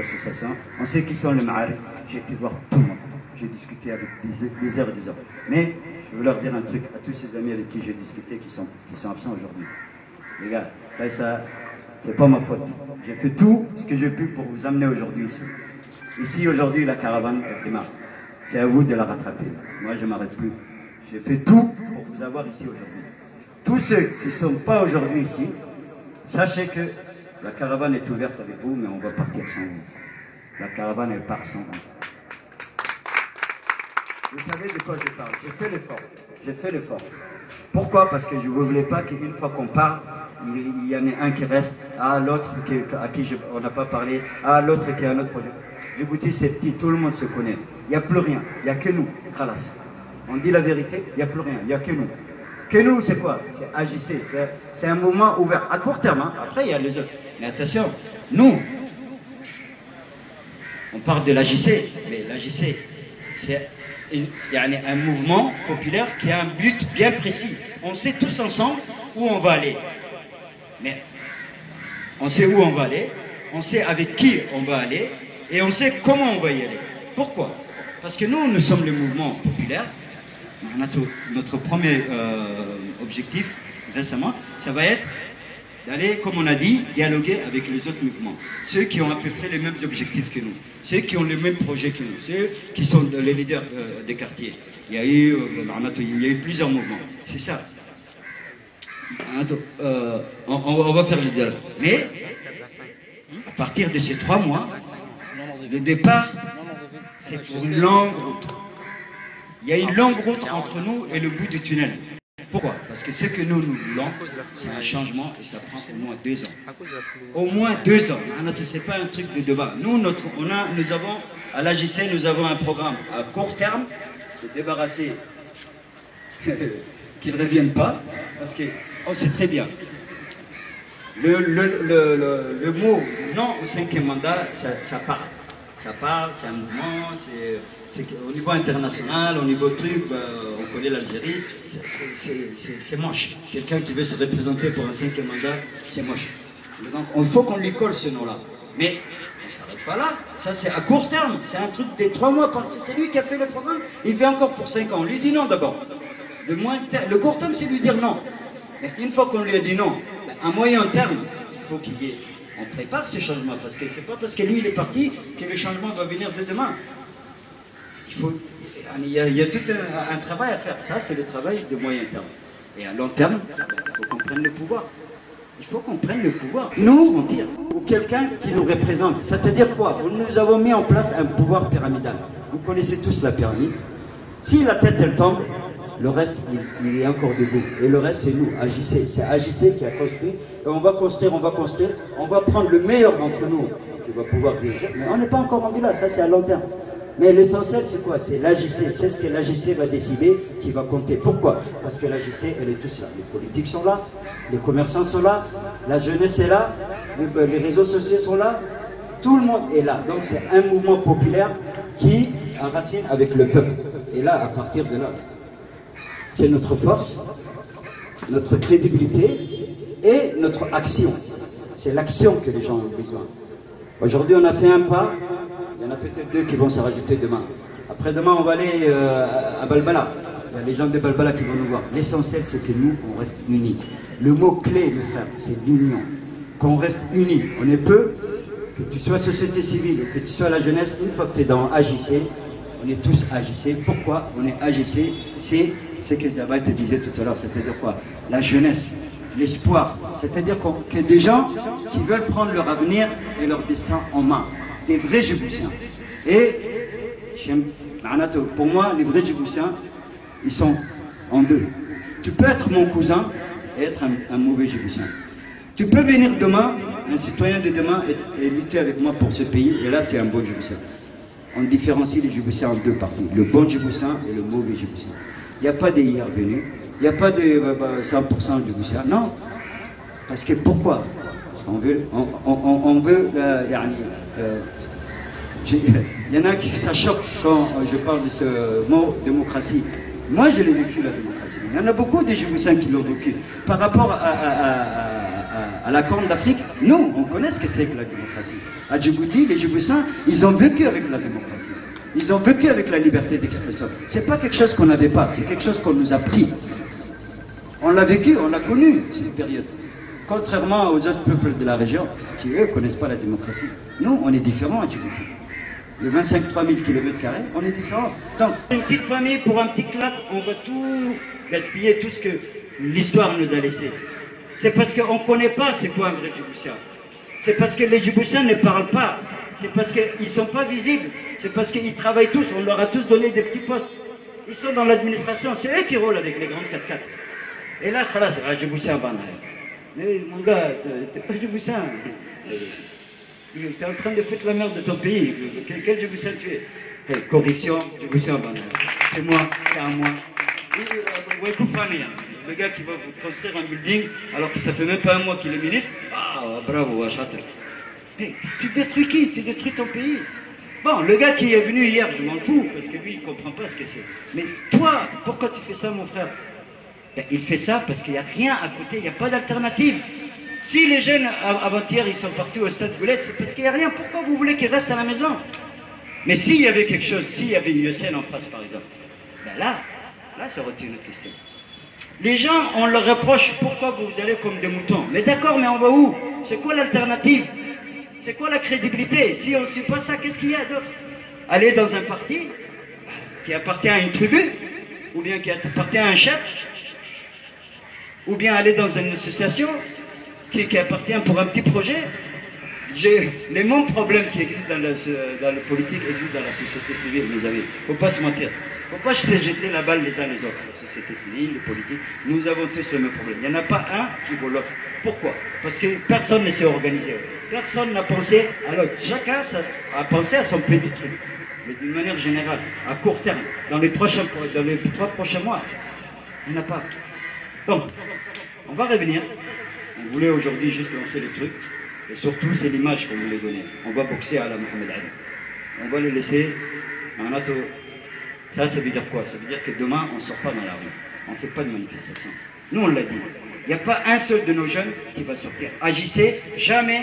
associations, on sait qui sont les ma'arif. J'ai été voir tout le monde. J'ai discuté avec des heures et des heures. Mais je veux leur dire un truc à tous ces amis avec qui j'ai discuté qui sont absents aujourd'hui. Les gars, ça, c'est pas ma faute. J'ai fait tout ce que j'ai pu pour vous amener aujourd'hui ici. Ici, aujourd'hui, la caravane démarre. C'est à vous de la rattraper. Moi, je ne m'arrête plus. J'ai fait tout pour vous avoir ici aujourd'hui. Tous ceux qui ne sont pas aujourd'hui ici, sachez que la caravane est ouverte avec vous, mais on va partir sans vous. La caravane, elle part sans vous. Vous savez de quoi je parle. J'ai fait l'effort. J'ai fait l'effort. Pourquoi? Parce que je ne voulais pas qu'une fois qu'on part, il y en ait un qui reste, l'autre à qui on n'a pas parlé, l'autre qui a un autre projet. Djibouti, c'est petit, tout le monde se connaît. Il n'y a plus rien. Il n'y a que nous. Khalas. On dit la vérité, il n'y a plus rien. Il n'y a que nous. Que nous, c'est quoi? C'est AJC. C'est un mouvement ouvert. À court terme. Hein. Après, il y a les autres. Mais attention, nous, on parle de l'AJC. Mais l'AJC, c'est un mouvement populaire qui a un but bien précis. On sait tous ensemble où on va aller. Mais on sait où on va aller, on sait avec qui on va aller et on sait comment on va y aller. Pourquoi? Parce que nous sommes le mouvement populaire. Notre premier objectif récemment, ça va être d'aller, comme on a dit, dialoguer avec les autres mouvements. Ceux qui ont à peu près les mêmes objectifs que nous, ceux qui ont les mêmes projets que nous, ceux qui sont les leaders des quartiers. Il y a eu plusieurs mouvements. C'est ça. On va faire le dialogue. Mais, à partir de ces 3 mois, le départ, c'est pour une longue route. Il y a une longue route entre nous et le bout du tunnel. Pourquoi? Parce que ce que nous voulons, c'est un changement et ça prend au moins 2 ans. Au moins 2 ans. Ce n'est pas un truc de demain. Nous, nous avons, à l'AJC, nous avons un programme à court terme, se débarrasser, qu'ils ne reviennent pas, parce que, on sait très bien, le mot non au 5e mandat, ça part. Ça part, c'est un mouvement, c'est au niveau international, au niveau truc, on connaît l'Algérie, c'est moche. Quelqu'un qui veut se représenter pour un 5e mandat, c'est moche. Donc il faut qu'on lui colle ce nom-là. Mais on ne s'arrête pas là, ça c'est à court terme, c'est un truc des 3 mois, c'est lui qui a fait le programme, il fait encore pour 5 ans, on lui dit non d'abord. Le court terme, c'est lui dire non. Mais une fois qu'on lui a dit non, à moyen terme, il faut qu'il y ait... On prépare ces changements, parce que c'est pas parce que lui il est parti que le changement va venir de demain. Il y a tout un travail à faire. Ça, c'est le travail de moyen terme. Et à long terme, il faut qu'on prenne le pouvoir. Il faut qu'on prenne le pouvoir. Nous, on tire. Ou quelqu'un qui nous représente. C'est-à-dire quoi? Nous avons mis en place un pouvoir pyramidal. Vous connaissez tous la pyramide. Si la tête, elle tombe, le reste, il est encore debout. Et le reste, c'est nous, AJC. C'est AJC qui a construit. Et on va construire, on va construire. On va prendre le meilleur d'entre nous qui va pouvoir diriger. Mais on n'est pas encore rendu là. Ça, c'est à long terme. Mais l'essentiel, c'est quoi? C'est l'AJC. C'est ce que l'AJC va décider qui va compter. Pourquoi? Parce que l'AJC, elle est tous là. Les politiques sont là. Les commerçants sont là. La jeunesse est là. Les réseaux sociaux sont là. Tout le monde est là. Donc, c'est un mouvement populaire qui enracine avec le peuple. Et là, à partir de là, c'est notre force, notre crédibilité et notre action. C'est l'action que les gens ont besoin. Aujourd'hui, on a fait un pas, il y en a peut-être 2 qui vont se rajouter demain. Après-demain, on va aller à Balbala. Il y a les gens de Balbala qui vont nous voir. L'essentiel, c'est que nous, on reste unis. Le mot-clé, mes frères, c'est l'union. Qu'on reste unis. On est peu, que tu sois société civile, que tu sois la jeunesse, une fois que tu es dans AJC, on est tous AJC. Pourquoi on est AJC? C'est ce que Daba te disait tout à l'heure, c'est-à-dire quoi? La jeunesse, l'espoir. C'est-à-dire que des gens qui veulent prendre leur avenir et leur destin en main. Des vrais Djiboutiens. Et pour moi, les vrais Djiboutiens, ils sont en 2. Tu peux être mon cousin et être un mauvais Djiboutien. Tu peux venir demain, un citoyen de demain, et lutter avec moi pour ce pays, et là tu es un bon Djiboutien. On différencie les Djiboutiens en 2 parties, le bon Djiboutien et le mauvais Djiboutien. Il n'y a pas des hier venus, il n'y a pas de 100% Djiboutiens, non. Parce que pourquoi? Parce qu'on veut, il y en a qui ça choque quand je parle de ce mot démocratie. Moi je l'ai vécu la démocratie. Il y en a beaucoup de Djiboutiens qui l'ont vécu. Par rapport à la Corne d'Afrique, nous on connaît ce que c'est que la démocratie. À Djibouti, les Djiboutiens, ils ont vécu avec la démocratie. Ils ont vécu avec la liberté d'expression. C'est pas quelque chose qu'on n'avait pas, c'est quelque chose qu'on nous a pris. On l'a vécu, on l'a connu, cette période. Contrairement aux autres peuples de la région, qui eux ne connaissent pas la démocratie. Nous, on est différents à Djibouti. Le 25 000 km², on est différents. Donc, une petite famille pour un petit clap, on va tout gaspiller, tout ce que l'histoire nous a laissé. C'est parce qu'on ne connaît pas c'est quoi un vrai Djiboutien. C'est parce que les Djiboutiens ne parlent pas. C'est parce qu'ils ne sont pas visibles. C'est parce qu'ils travaillent tous. On leur a tous donné des petits postes. Ils sont dans l'administration. C'est eux qui roulent avec les grandes 4x4. Et là, c'est Djiboutien Banal. Mais mon gars, t'es pas Djiboutien. Tu es en train de foutre la merde de ton pays. Quel Djiboutien tu es? Hey, corruption, Djiboutien Banal. C'est moi, c'est à moi. Le gars qui va vous construire un building alors que ça fait même pas un mois qu'il est ministre. Ah, bravo, Wachater. Mais tu détruis qui? Tu détruis ton pays. Bon, le gars qui est venu hier, je m'en fous, parce que lui, il ne comprend pas ce que c'est. Mais toi, pourquoi tu fais ça, mon frère? Ben, il fait ça parce qu'il n'y a rien à côté, il n'y a pas d'alternative. Si les jeunes, avant-hier, ils sont partis au stade Goulette, c'est parce qu'il n'y a rien. Pourquoi vous voulez qu'ils restent à la maison? Mais s'il y avait quelque chose, s'il y avait une USN en face, par exemple, ben là, ça aurait été une autre question. Les gens, on leur reproche pourquoi vous allez comme des moutons. Mais d'accord, mais on va où? C'est quoi l'alternative? C'est quoi la crédibilité? Si on ne suit pas ça, qu'est-ce qu'il y a d'autre? Aller dans un parti qui appartient à une tribu, ou bien qui appartient à un chef, ou bien aller dans une association qui appartient pour un petit projet. Les mêmes problèmes qui existent dans la politique existent dans la société civile, mes amis. Il ne faut pas se mentir. Pourquoi je sais jeter la balle les uns les autres? La société civile, les politiques, nous avons tous le même problème. Il n'y en a pas un qui vaut l'autre. Pourquoi? Parce que personne ne s'est organisé. Personne n'a pensé à l'autre. Chacun a pensé à son petit truc. Mais d'une manière générale, à court terme, dans les 3 prochains mois, il n'y en a pas. Donc, on va revenir. On voulait aujourd'hui juste lancer le truc. Et surtout, c'est l'image qu'on voulait donner. On va boxer à la Mohamed Ali. On va le laisser. Ça veut dire quoi? Ça veut dire que demain, on ne sort pas dans la rue. On ne fait pas de manifestation. Nous, on l'a dit. Il n'y a pas un seul de nos jeunes qui va sortir. Agissez, jamais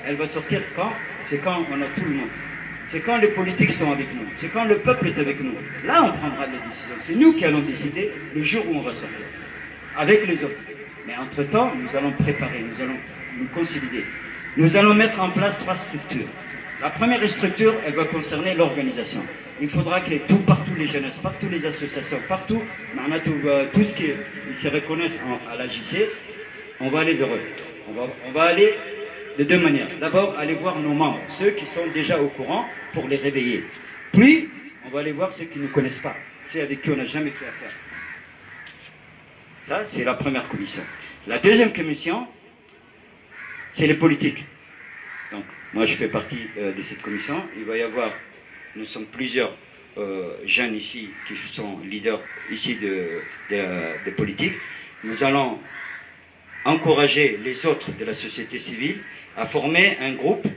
elle va sortir quand? C'est quand on a tout le monde. C'est quand les politiques sont avec nous. C'est quand le peuple est avec nous. Là, on prendra les décisions. C'est nous qui allons décider le jour où on va sortir. Avec les autres. Mais entre-temps, nous allons préparer, nous allons nous consolider. Nous allons mettre en place 3 structures. La première structure, elle va concerner l'organisation. Il faudra que partout les jeunesses, partout les associations, partout, tout ce qui se reconnaissent à l'AJC, on va aller vers eux. On va aller de 2 manières. D'abord, aller voir nos membres, ceux qui sont déjà au courant, pour les réveiller. Puis, on va aller voir ceux qui ne nous connaissent pas, ceux avec qui on n'a jamais fait affaire. Ça, c'est la première commission. La deuxième commission, c'est les politiques. Donc, moi, je fais partie de cette commission. Il va y avoir, nous sommes plusieurs jeunes ici qui sont leaders ici de politique. Nous allons encourager les autres de la société civile à former un groupe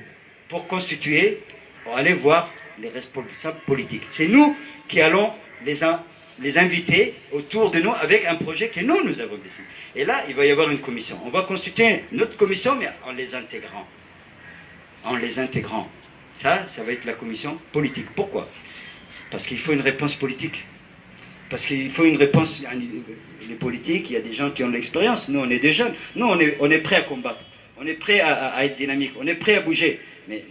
pour constituer, pour aller voir les responsables politiques. C'est nous qui allons les inviter autour de nous avec un projet que nous avons décidé. Et là, il va y avoir une commission. On va constituer notre commission, mais en les intégrant. En les intégrant. Ça va être la commission politique. Pourquoi? Parce qu'il faut une réponse politique. Parce qu'il faut une réponse. Les politiques, il y a des gens qui ont de l'expérience. Nous, on est des jeunes. Nous, on est prêts à combattre. On est prêts à être dynamique. On est prêts à bouger. Mais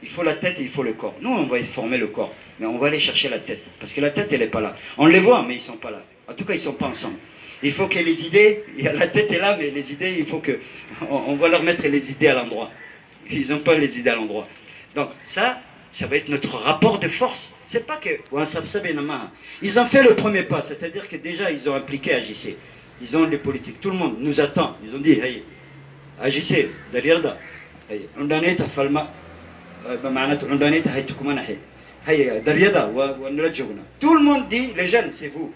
il faut la tête et il faut le corps. Nous, on va former le corps. Mais on va aller chercher la tête. Parce que la tête, elle n'est pas là. On les voit, mais ils ne sont pas là. En tout cas, ils ne sont pas ensemble. Il faut que les idées, la tête est là, mais les idées, il faut que... On va leur mettre les idées à l'endroit. Ils n'ont pas les idées à l'endroit. Donc ça va être notre rapport de force. C'est pas que... Ils ont fait le premier pas, c'est-à-dire que déjà, ils ont impliqué AJC. Ils ont les politiques. Tout le monde nous attend. Ils ont dit, hey, AJC, derrière là, on donne ta falma, on donne ta haytukumana, hey, derrière là, tout le monde dit, les jeunes, c'est vous.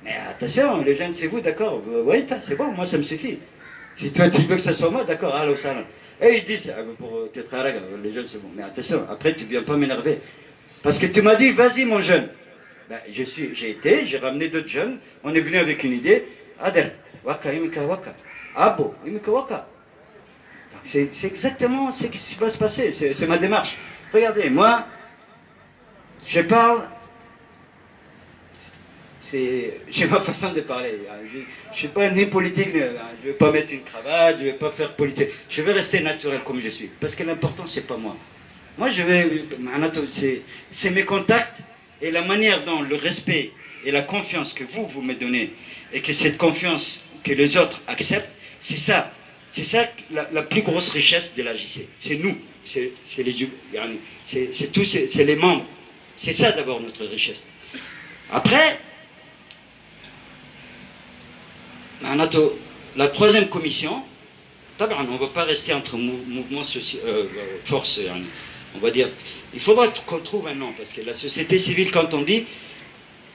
Mais attention, les jeunes, c'est vous, d'accord. Oui, c'est bon, moi, ça me suffit. Si toi, tu veux que ça soit moi, d'accord, allô, ça. Et ils disent, pour te traiter, les jeunes, c'est bon. Mais attention, après, tu ne viens pas m'énerver. Parce que tu m'as dit, vas-y, mon jeune. Ben, j'ai ramené d'autres jeunes. On est venu avec une idée. Adel, waka, imika waka. Abo, imika waka. C'est exactement ce qui va se passer. C'est ma démarche. Regardez, moi, je parle. J'ai ma façon de parler. Je ne suis pas ni politique, je ne vais pas mettre une cravate, je ne vais pas faire politique. Je vais rester naturel comme je suis. Parce que l'important, ce n'est pas moi. Moi, c'est mes contacts et la manière dont le respect et la confiance que vous me donnez et que cette confiance que les autres acceptent, c'est ça. C'est ça la plus grosse richesse de l'AJC. C'est nous. C'est les membres. C'est ça d'abord notre richesse. Après, la troisième commission, on ne va pas rester entre mouvements forces, on va dire. Il faudra qu'on trouve un nom, parce que la société civile, quand on dit,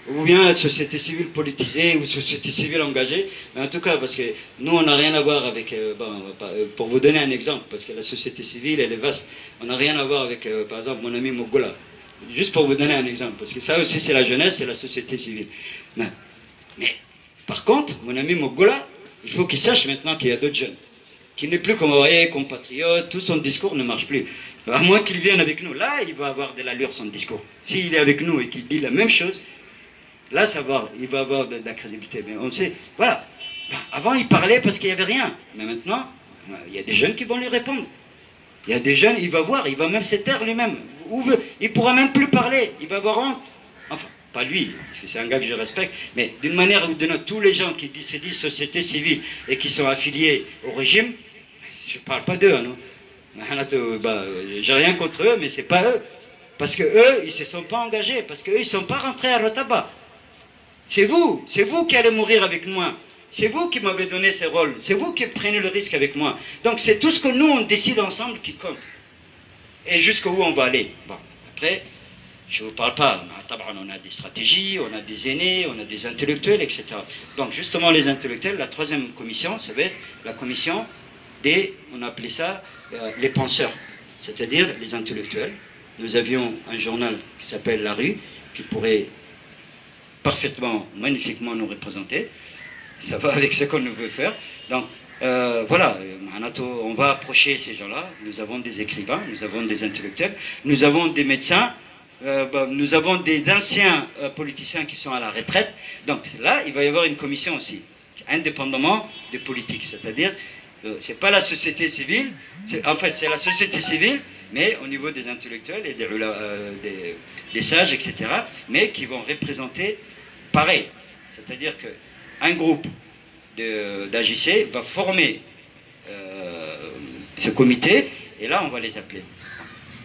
ou bien société civile politisée, ou société civile engagée, mais en tout cas, parce que nous, on n'a rien à voir avec, pour vous donner un exemple, parce que la société civile, elle est vaste, on n'a rien à voir avec, par exemple, mon ami Mogola. Juste pour vous donner un exemple, parce que ça aussi, c'est la jeunesse, c'est la société civile. Mais par contre, mon ami Mogola, il faut qu'il sache maintenant qu'il y a d'autres jeunes, qui n'est plus comme, vous voyez, compatriote, tout son discours ne marche plus. À moins qu'il vienne avec nous, là, il va avoir de l'allure son discours. S'il est avec nous et qu'il dit la même chose, là, il va avoir de la crédibilité. Mais on sait, voilà. Avant, il parlait parce qu'il n'y avait rien. Mais maintenant, il y a des jeunes qui vont lui répondre. Il y a des jeunes, il va voir, il va même se taire lui-même. Il ne pourra même plus parler, il va avoir honte. Enfin, pas lui, parce que c'est un gars que je respecte, mais d'une manière ou d'une autre, tous les gens qui se disent société civile et qui sont affiliés au régime, je ne parle pas d'eux, non. J'ai rien contre eux, mais c'est pas eux. Parce que eux, ils ne se sont pas engagés, parce qu'eux, ils ne sont pas rentrés à Rotaba. C'est vous qui allez mourir avec moi. C'est vous qui m'avez donné ce rôle. C'est vous qui prenez le risque avec moi. Donc c'est tout ce que nous, on décide ensemble qui compte. Et jusqu'où on va aller. Bon, après, je ne vous parle pas. On a des stratégies, on a des aînés, on a des intellectuels, etc. Donc justement, les intellectuels, la troisième commission, ça va être la commission des, on appelait ça, les penseurs. C'est-à-dire les intellectuels. Nous avions un journal qui s'appelle La Rue, qui pourrait parfaitement, magnifiquement nous représenter. Ça va avec ce qu'on veut faire. Donc, voilà, on va approcher ces gens-là. Nous avons des écrivains, nous avons des intellectuels, nous avons des médecins, nous avons des anciens politiciens qui sont à la retraite. Donc là, il va y avoir une commission aussi, indépendamment des politiques. C'est-à-dire, c'est pas la société civile, en fait, c'est la société civile, mais au niveau des intellectuels et des sages, etc., mais qui vont représenter pareil. C'est-à-dire qu'un groupe d'AJC va former ce comité, et là, on va les appeler.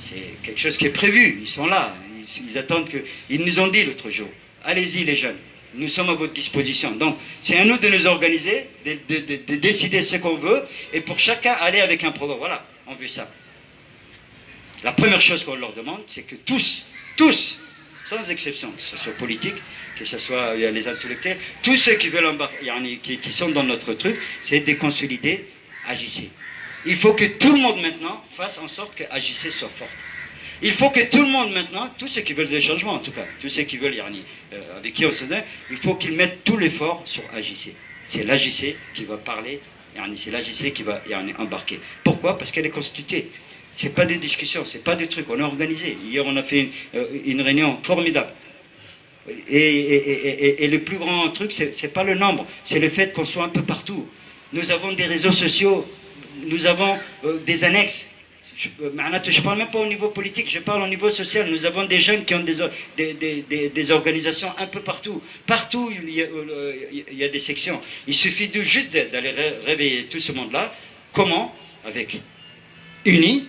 C'est quelque chose qui est prévu, ils sont là, ils attendent que... Ils nous ont dit l'autre jour, allez-y les jeunes, nous sommes à votre disposition. Donc, c'est à nous de nous organiser, de décider ce qu'on veut, et pour chacun aller avec un programme. Voilà, on veut ça. La première chose qu'on leur demande, c'est que tous, sans exception, que ce soit politique, que ce soit les intellectuels, tous ceux qui veulent qui sont dans notre truc, c'est de consolider AJC. Il faut que tout le monde maintenant fasse en sorte que AJC soit forte. Il faut que tout le monde maintenant, tous ceux qui veulent des changements en tout cas, tous ceux qui veulent, avec qui on se donne, il faut qu'ils mettent tout l'effort sur AJC. C'est l'AJC qui va parler, c'est l'AJC qui va embarquer. Pourquoi? Parce qu'elle est constituée. C'est pas des discussions, c'est pas des trucs, on est organisé. Hier, on a fait une réunion formidable. Et le plus grand truc, c'est pas le nombre, c'est le fait qu'on soit un peu partout. Nous avons des réseaux sociaux, nous avons des annexes. Je ne parle même pas au niveau politique, je parle au niveau social. Nous avons des jeunes qui ont des organisations un peu partout. Partout, il y a des sections. Il suffit juste d'aller réveiller tout ce monde-là. Comment? Avec unis,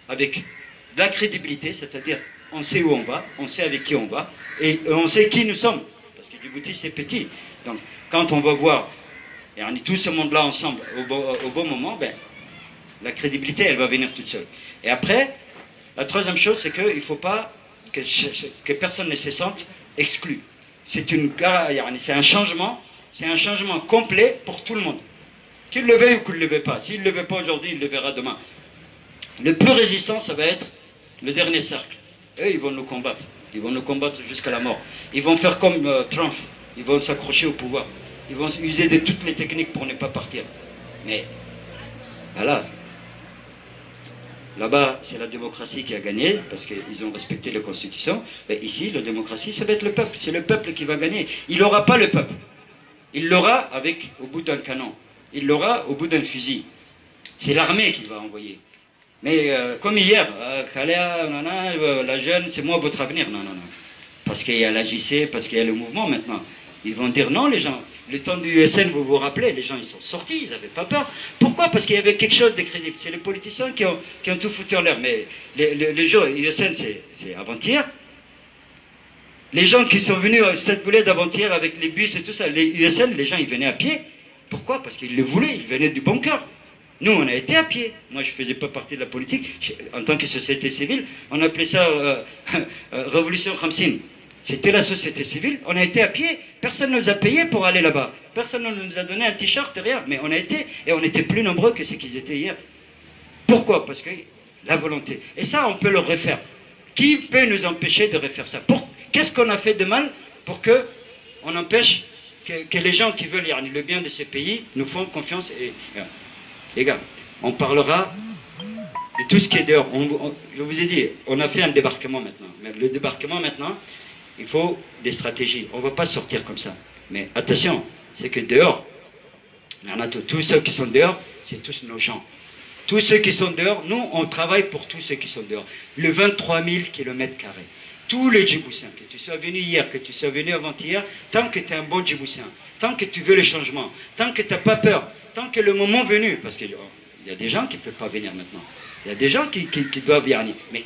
avec de la crédibilité, c'est-à-dire on sait où on va, on sait avec qui on va, et on sait qui nous sommes. Parce que Djibouti, c'est petit. Donc, quand on va voir tout ce monde-là ensemble au bon moment, ben, la crédibilité, elle va venir toute seule. Et après, la troisième chose, c'est qu'il ne faut pas que personne ne se sente exclu. C'est un changement complet pour tout le monde. Qu'il le veuille ou qu'il ne le veuille pas. S'il ne le veut pas aujourd'hui, il le verra demain. Le plus résistant, ça va être le dernier cercle. Eux, ils vont nous combattre. Ils vont nous combattre jusqu'à la mort. Ils vont faire comme Trump. Ils vont s'accrocher au pouvoir. Ils vont user de toutes les techniques pour ne pas partir. Mais, voilà. Là-bas, c'est la démocratie qui a gagné, parce qu'ils ont respecté la Constitution. Mais ici, la démocratie, ça va être le peuple. C'est le peuple qui va gagner. Il n'aura pas le peuple. Il l'aura au bout d'un canon. Il l'aura au bout d'un fusil. C'est l'armée qui va envoyer. Mais comme hier, Kalea, la jeune, c'est moi votre avenir. Non. Parce qu'il y a l'AJC, parce qu'il y a le mouvement maintenant. Ils vont dire non, les gens. Le temps du USN, vous vous rappelez, les gens, ils sont sortis, ils n'avaient pas peur. Pourquoi? Parce qu'il y avait quelque chose de crédible. C'est les politiciens qui ont tout foutu en l'air. Mais les jours, USN, c'est avant-hier. Les gens qui sont venus à Stade Boulet d'avant-hier avec les bus et tout ça, les USN, les gens, ils venaient à pied. Pourquoi? Parce qu'ils le voulaient, ils venaient du bon cœur. Nous, on a été à pied. Moi, je ne faisais pas partie de la politique. En tant que société civile, on appelait ça Révolution Khamsin. C'était la société civile. On a été à pied. Personne ne nous a payé pour aller là-bas. Personne ne nous a donné un t-shirt, rien. Mais on a été, et on était plus nombreux que ce qu'ils étaient hier. Pourquoi? Parce que la volonté. Et ça, on peut le refaire. Qui peut nous empêcher de refaire ça? Qu'est-ce qu'on a fait de mal pour qu'on empêche que les gens qui veulent le bien de ces pays nous font confiance? Les gars, on parlera de tout ce qui est dehors. Je vous ai dit, on a fait un débarquement maintenant. Mais le débarquement maintenant, il faut des stratégies. On ne va pas sortir comme ça. Mais attention, c'est que dehors, tous ceux qui sont dehors, c'est tous nos gens. Tous ceux qui sont dehors, nous, on travaille pour tous ceux qui sont dehors. Le 23 000 km². Tous les Djiboutiens, que tu sois venu hier, que tu sois venu avant-hier, tant que tu es un bon Djiboutien, tant que tu veux le changement, tant que tu n'as pas peur, tant que le moment venu, parce qu'il y a des gens qui ne peuvent pas venir maintenant, il y a des gens qui doivent y aller, mais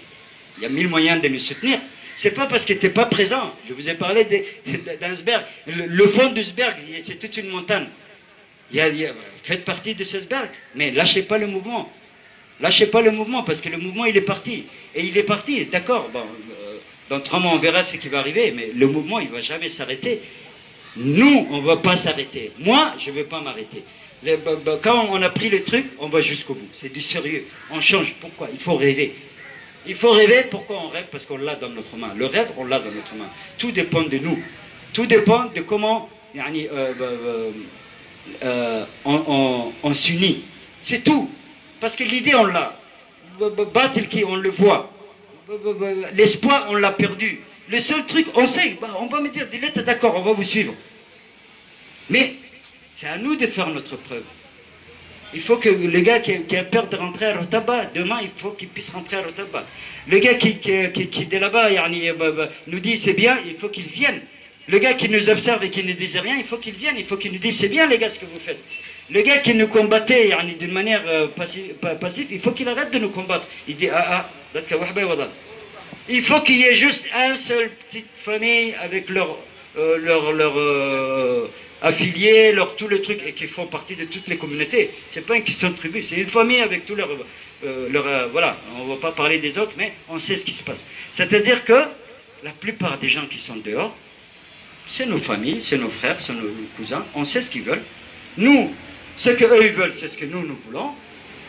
Il y a 1000 moyens de nous soutenir. C'est pas parce que tu n'es pas présent. Je vous ai parlé d'un iceberg. Le fond du iceberg, c'est toute une montagne. Faites partie de ce iceberg, mais lâchez pas le mouvement. Lâchez pas le mouvement, parce que le mouvement, il est parti. Et il est parti, d'accord. Bon, dans 3 mois, on verra ce qui va arriver, mais le mouvement, il ne va jamais s'arrêter. Nous, on ne va pas s'arrêter. Moi, je ne veux pas m'arrêter. Quand on a pris le truc, on va jusqu'au bout. C'est du sérieux. On change. Pourquoi? Il faut rêver. Il faut rêver. Pourquoi on rêve? Parce qu'on l'a dans notre main. Le rêve, on l'a dans notre main. Tout dépend de nous. Tout dépend de comment on s'unit. C'est tout. Parce que l'idée, on l'a. On le voit. L'espoir, on l'a perdu. Le seul truc, on sait, on va me dire, dis-le, t'es d'accord, on va vous suivre. Mais c'est à nous de faire notre preuve. Il faut que le gars qui a peur de rentrer à Rotaba, demain, il faut qu'il puisse rentrer à Rotaba. Le gars qui est là-bas, nous dit c'est bien, il faut qu'il vienne. Le gars qui nous observe et qui ne dit rien, il faut qu'il vienne, il faut qu'il nous dise c'est bien les gars ce que vous faites. Le gars qui nous combattait d'une manière passive, il faut qu'il arrête de nous combattre. Il dit il faut qu'il y ait juste un seul petite famille avec leur affiliés, tout le truc, et qui font partie de toutes les communautés. C'est pas une question de tribu, c'est une famille avec tous voilà, on ne va pas parler des autres, mais on sait ce qui se passe. C'est-à-dire que la plupart des gens qui sont dehors, c'est nos familles, c'est nos frères, c'est nos cousins, on sait ce qu'ils veulent. Nous, ce qu'eux ils veulent, c'est ce que nous voulons.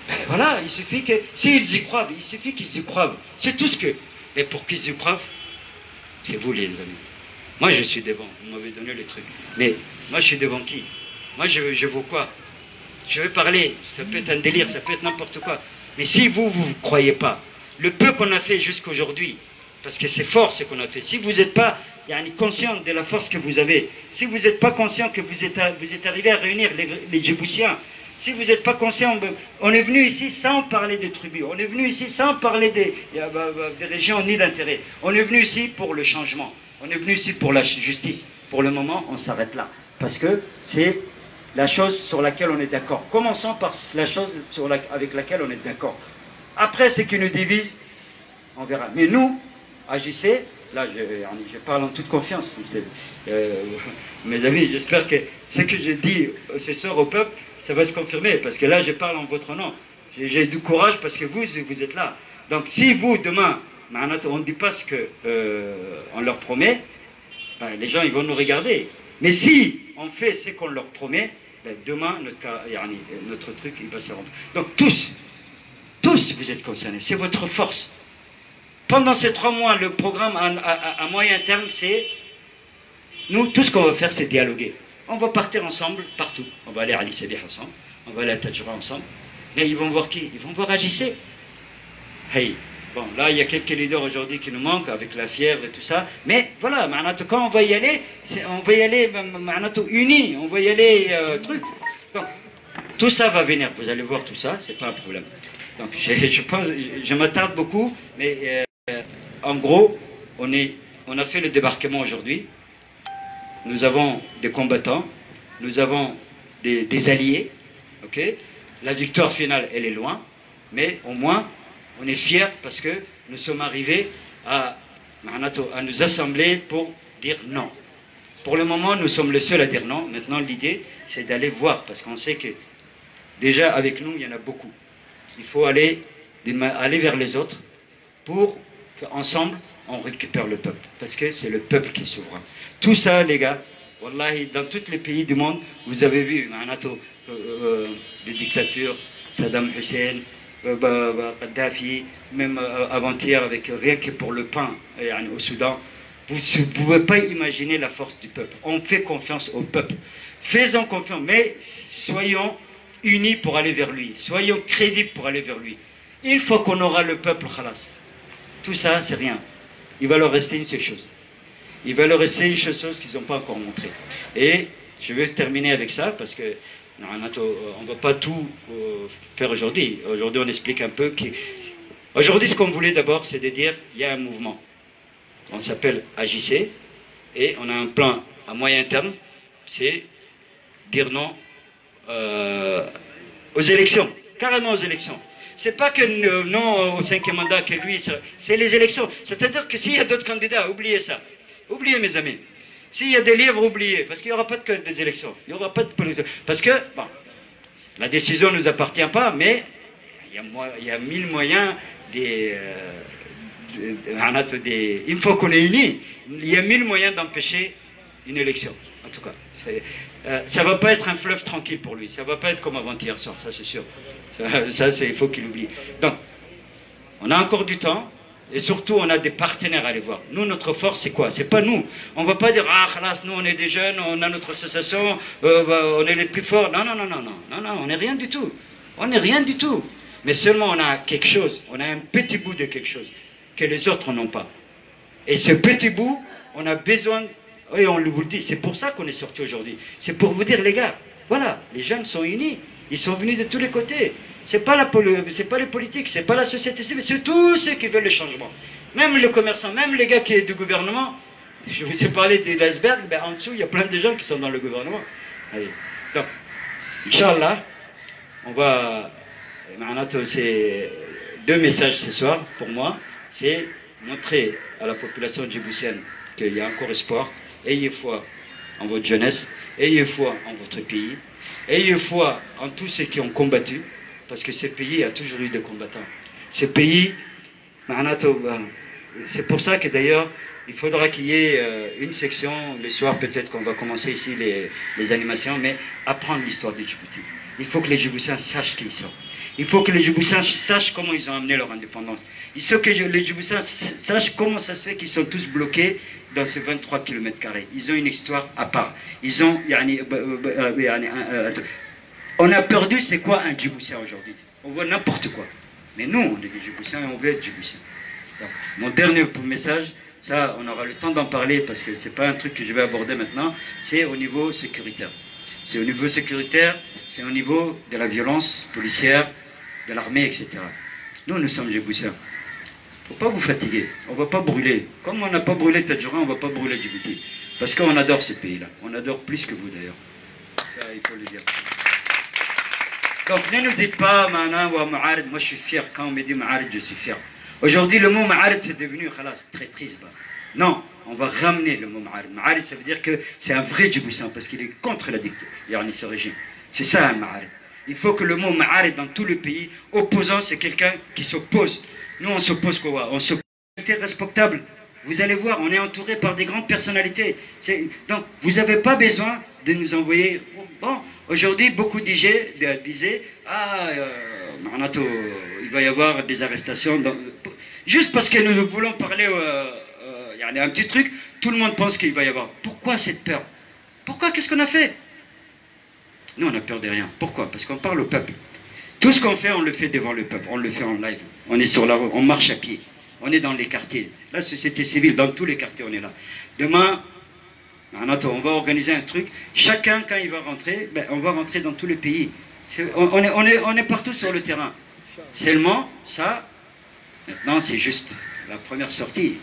Ben voilà, il suffit que, s'ils y croient, il suffit qu'ils y croient. C'est tout ce que... Et pour qu'ils y croient, c'est vous les amis. Moi je suis devant, vous m'avez donné le truc. Mais moi je suis devant qui? Moi je vaux quoi? Je vais parler, ça peut être un délire, ça peut être n'importe quoi. Mais si vous ne croyez pas, le peu qu'on a fait jusqu'aujourd'hui, parce que c'est fort ce qu'on a fait, si vous n'êtes pas conscient de la force que vous avez, si vous n'êtes pas conscient que vous êtes arrivé à réunir les Djiboutiens, si vous n'êtes pas conscient, on est venu ici sans parler des tribus, on est venu ici sans parler des régions ni d'intérêt. On est venu ici pour le changement, on est venu ici pour la justice. Pour le moment, on s'arrête là, parce que c'est la chose sur laquelle on est d'accord. Commençons par la chose avec laquelle on est d'accord. Après, ce qui nous divise, on verra. Mais nous, agissez, là je parle en toute confiance. Mes amis, j'espère que ce que je dis ce soir au peuple, ça va se confirmer, parce que là je parle en votre nom. J'ai du courage parce que vous êtes là. Donc si vous, demain, on ne dit pas ce qu'on leur promet, ben, les gens ils vont nous regarder. Mais si on fait ce qu'on leur promet, ben, demain notre truc il va se remplir. Donc tous vous êtes concernés, c'est votre force. Pendant ces 3 mois, le programme à moyen terme, c'est... Nous, tout ce qu'on va faire, c'est dialoguer. On va partir ensemble, partout. On va aller à Ali Sabih ensemble, on va aller à Tadjoura ensemble. Mais ils vont voir qui? Ils vont voir Agissé. Hey, bon, là, il y a quelques leaders aujourd'hui qui nous manquent, avec la fièvre et tout ça. Mais voilà, quand on va y aller unis, on va y aller truc. Donc, tout ça va venir, vous allez voir tout ça, c'est pas un problème. Donc, je m'attarde beaucoup, mais en gros, on a fait le débarquement aujourd'hui. Nous avons des combattants, nous avons des alliés, ok? La victoire finale, elle est loin, mais au moins, on est fiers parce que nous sommes arrivés à nous assembler pour dire non. Pour le moment, nous sommes les seuls à dire non. Maintenant, l'idée, c'est d'aller voir, parce qu'on sait que déjà, avec nous, il y en a beaucoup. Il faut aller vers les autres pour qu'ensemble, on récupère le peuple. Parce que c'est le peuple qui est souverain. Tout ça, les gars, wallahi, dans tous les pays du monde, vous avez vu, les dictatures, Saddam Hussein, Kadhafi, même avant-hier, avec rien que pour le pain au Soudan, vous ne pouvez pas imaginer la force du peuple. On fait confiance au peuple. Faisons confiance, mais soyons unis pour aller vers lui. Soyons crédibles pour aller vers lui. Une fois qu'on aura le peuple, khalas. Tout ça, c'est rien. Il va leur rester une seule chose. Il va leur rester une seule chose qu'ils n'ont pas encore montré. Et je vais terminer avec ça, parce que on ne va pas tout faire aujourd'hui. Aujourd'hui, on explique un peu. Aujourd'hui, ce qu'on voulait d'abord, c'est de dire il y a un mouvement. On s'appelle Agissez, et on a un plan à moyen terme, c'est dire non aux élections, carrément aux élections. C'est pas que non au 5e mandat que lui, c'est les élections. C'est-à-dire que s'il y a d'autres candidats, oubliez ça. Oubliez mes amis. S'il y a des livres, oubliez. Parce qu'il n'y aura pas des élections. Il n'y aura pas de politique. Parce que, bon, la décision ne nous appartient pas, mais il y a 1000 moyens une fois qu'on est unis, il y a 1000 moyens d'empêcher une élection. En tout cas, ça ne va pas être un fleuve tranquille pour lui. Ça ne va pas être comme avant-hier soir, ça c'est sûr. Ça il faut qu'il oublie. Donc, on a encore du temps. Et surtout, on a des partenaires à aller voir. Nous, notre force, c'est quoi? C'est pas nous. On va pas dire, ah, khalas, nous, on est des jeunes, on a notre association, on est les plus forts. Non, non, non, non, non, non, non, on n'est rien du tout. On n'est rien du tout. Mais seulement, on a quelque chose. On a un petit bout de quelque chose que les autres n'ont pas. Et ce petit bout, on a besoin, et on vous le dit, c'est pour ça qu'on est sorti aujourd'hui. C'est pour vous dire, les gars, voilà, les jeunes sont unis. Ils sont venus de tous les côtés. C'est pas les politiques, c'est pas la société civile, c'est tous ceux qui veulent le changement. Même les commerçants, même les gars qui sont du gouvernement. Je vous ai parlé des icebergs, ben en dessous, il y a plein de gens qui sont dans le gouvernement. Allez. Donc, Inch'Allah, on va... C'est 2 messages ce soir, pour moi. C'est montrer à la population djiboutienne qu'il y a encore espoir. Ayez foi en votre jeunesse, ayez foi en votre pays, ayez foi en tous ceux qui ont combattu. Parce que ce pays a toujours eu des combattants. Ce pays, c'est pour ça que d'ailleurs, il faudra qu'il y ait une section, le soir peut-être qu'on va commencer ici les animations, mais apprendre l'histoire du Djibouti. Il faut que les Djiboutiens sachent qui ils sont. Il faut que les Djiboutiens sachent comment ils ont amené leur indépendance. Il faut que les Djiboutiens sachent comment ça se fait qu'ils sont tous bloqués dans ces 23 km². Ils ont une histoire à part. Ils ont... On a perdu, c'est quoi un Djiboutien aujourd'hui? On voit n'importe quoi. Mais nous, on est des Djiboutiens et on veut être Djiboutiens. Donc, mon dernier message, ça, on aura le temps d'en parler parce que ce n'est pas un truc que je vais aborder maintenant, c'est au niveau sécuritaire. C'est au niveau sécuritaire, c'est au niveau de la violence policière, de l'armée, etc. Nous sommes Djiboutiens. Il ne faut pas vous fatiguer. On ne va pas brûler. Comme on n'a pas brûlé Tadjoura, on ne va pas brûler Djibouti. Parce qu'on adore ce pays-là. On adore plus que vous d'ailleurs. Ça, il faut le dire. Donc ne nous dites pas, moi je suis fier, quand on me dit Ma'arid, je suis fier. Aujourd'hui le mot Ma'arid c'est devenu très triste. Non, on va ramener le mot Ma'arid. Ma'arid ça veut dire que c'est un vrai Djiboutien parce qu'il est contre la dictature, ce régime. C'est ça un Ma'arid. Il faut que le mot Ma'arid dans tout le pays, opposant c'est quelqu'un qui s'oppose. Nous on s'oppose quoi? On s'oppose à la respectable. Vous allez voir, on est entouré par des grandes personnalités. Donc vous n'avez pas besoin de nous envoyer... Bon, aujourd'hui, beaucoup disaient, il va y avoir des arrestations. Juste parce que nous voulons parler, il y a un petit truc, tout le monde pense qu'il va y avoir. Pourquoi cette peur? Pourquoi? Qu'est-ce qu'on a fait? Nous, on a peur de rien. Pourquoi? Parce qu'on parle au peuple. Tout ce qu'on fait, on le fait devant le peuple. On le fait en live. On est sur la route, on marche à pied. On est dans les quartiers. La société civile, dans tous les quartiers, on est là. Demain, on va organiser un truc. Chacun, quand il va rentrer, on va rentrer dans tous les pays. On est partout sur le terrain. Seulement, ça, maintenant, c'est juste la première sortie.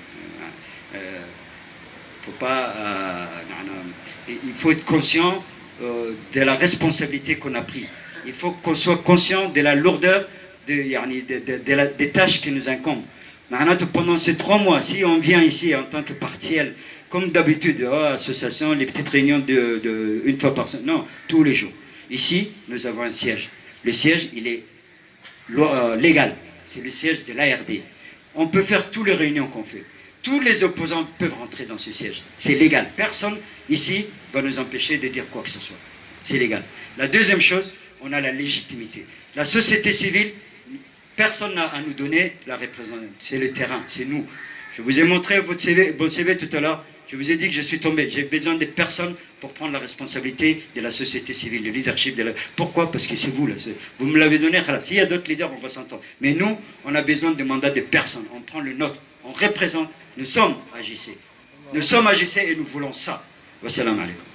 Il faut être conscient de la responsabilité qu'on a prise. Il faut qu'on soit conscient de la lourdeur des tâches qui nous incombent. Pendant ces 3 mois, si on vient ici en tant que partiel, comme d'habitude, association, les petites réunions une fois par semaine, non, tous les jours. Ici, nous avons un siège. Le siège, il est légal. C'est le siège de l'ARD. On peut faire toutes les réunions qu'on fait. Tous les opposants peuvent rentrer dans ce siège. C'est légal. Personne ici va nous empêcher de dire quoi que ce soit. C'est légal. La deuxième chose, on a la légitimité. La société civile, personne n'a à nous donner la représentation. C'est le terrain, c'est nous. Je vous ai montré votre CV tout à l'heure. Je vous ai dit que je suis tombé. J'ai besoin de personnes pour prendre la responsabilité de la société civile, le leadership. Pourquoi? Parce que c'est vous. Là. Vous me l'avez donné. S'il y a d'autres leaders, on va s'entendre. Mais nous, on a besoin de mandats de personnes. On prend le nôtre. On représente. Nous sommes AJC. Nous sommes AJC et nous voulons ça. Wassalamu alaikum.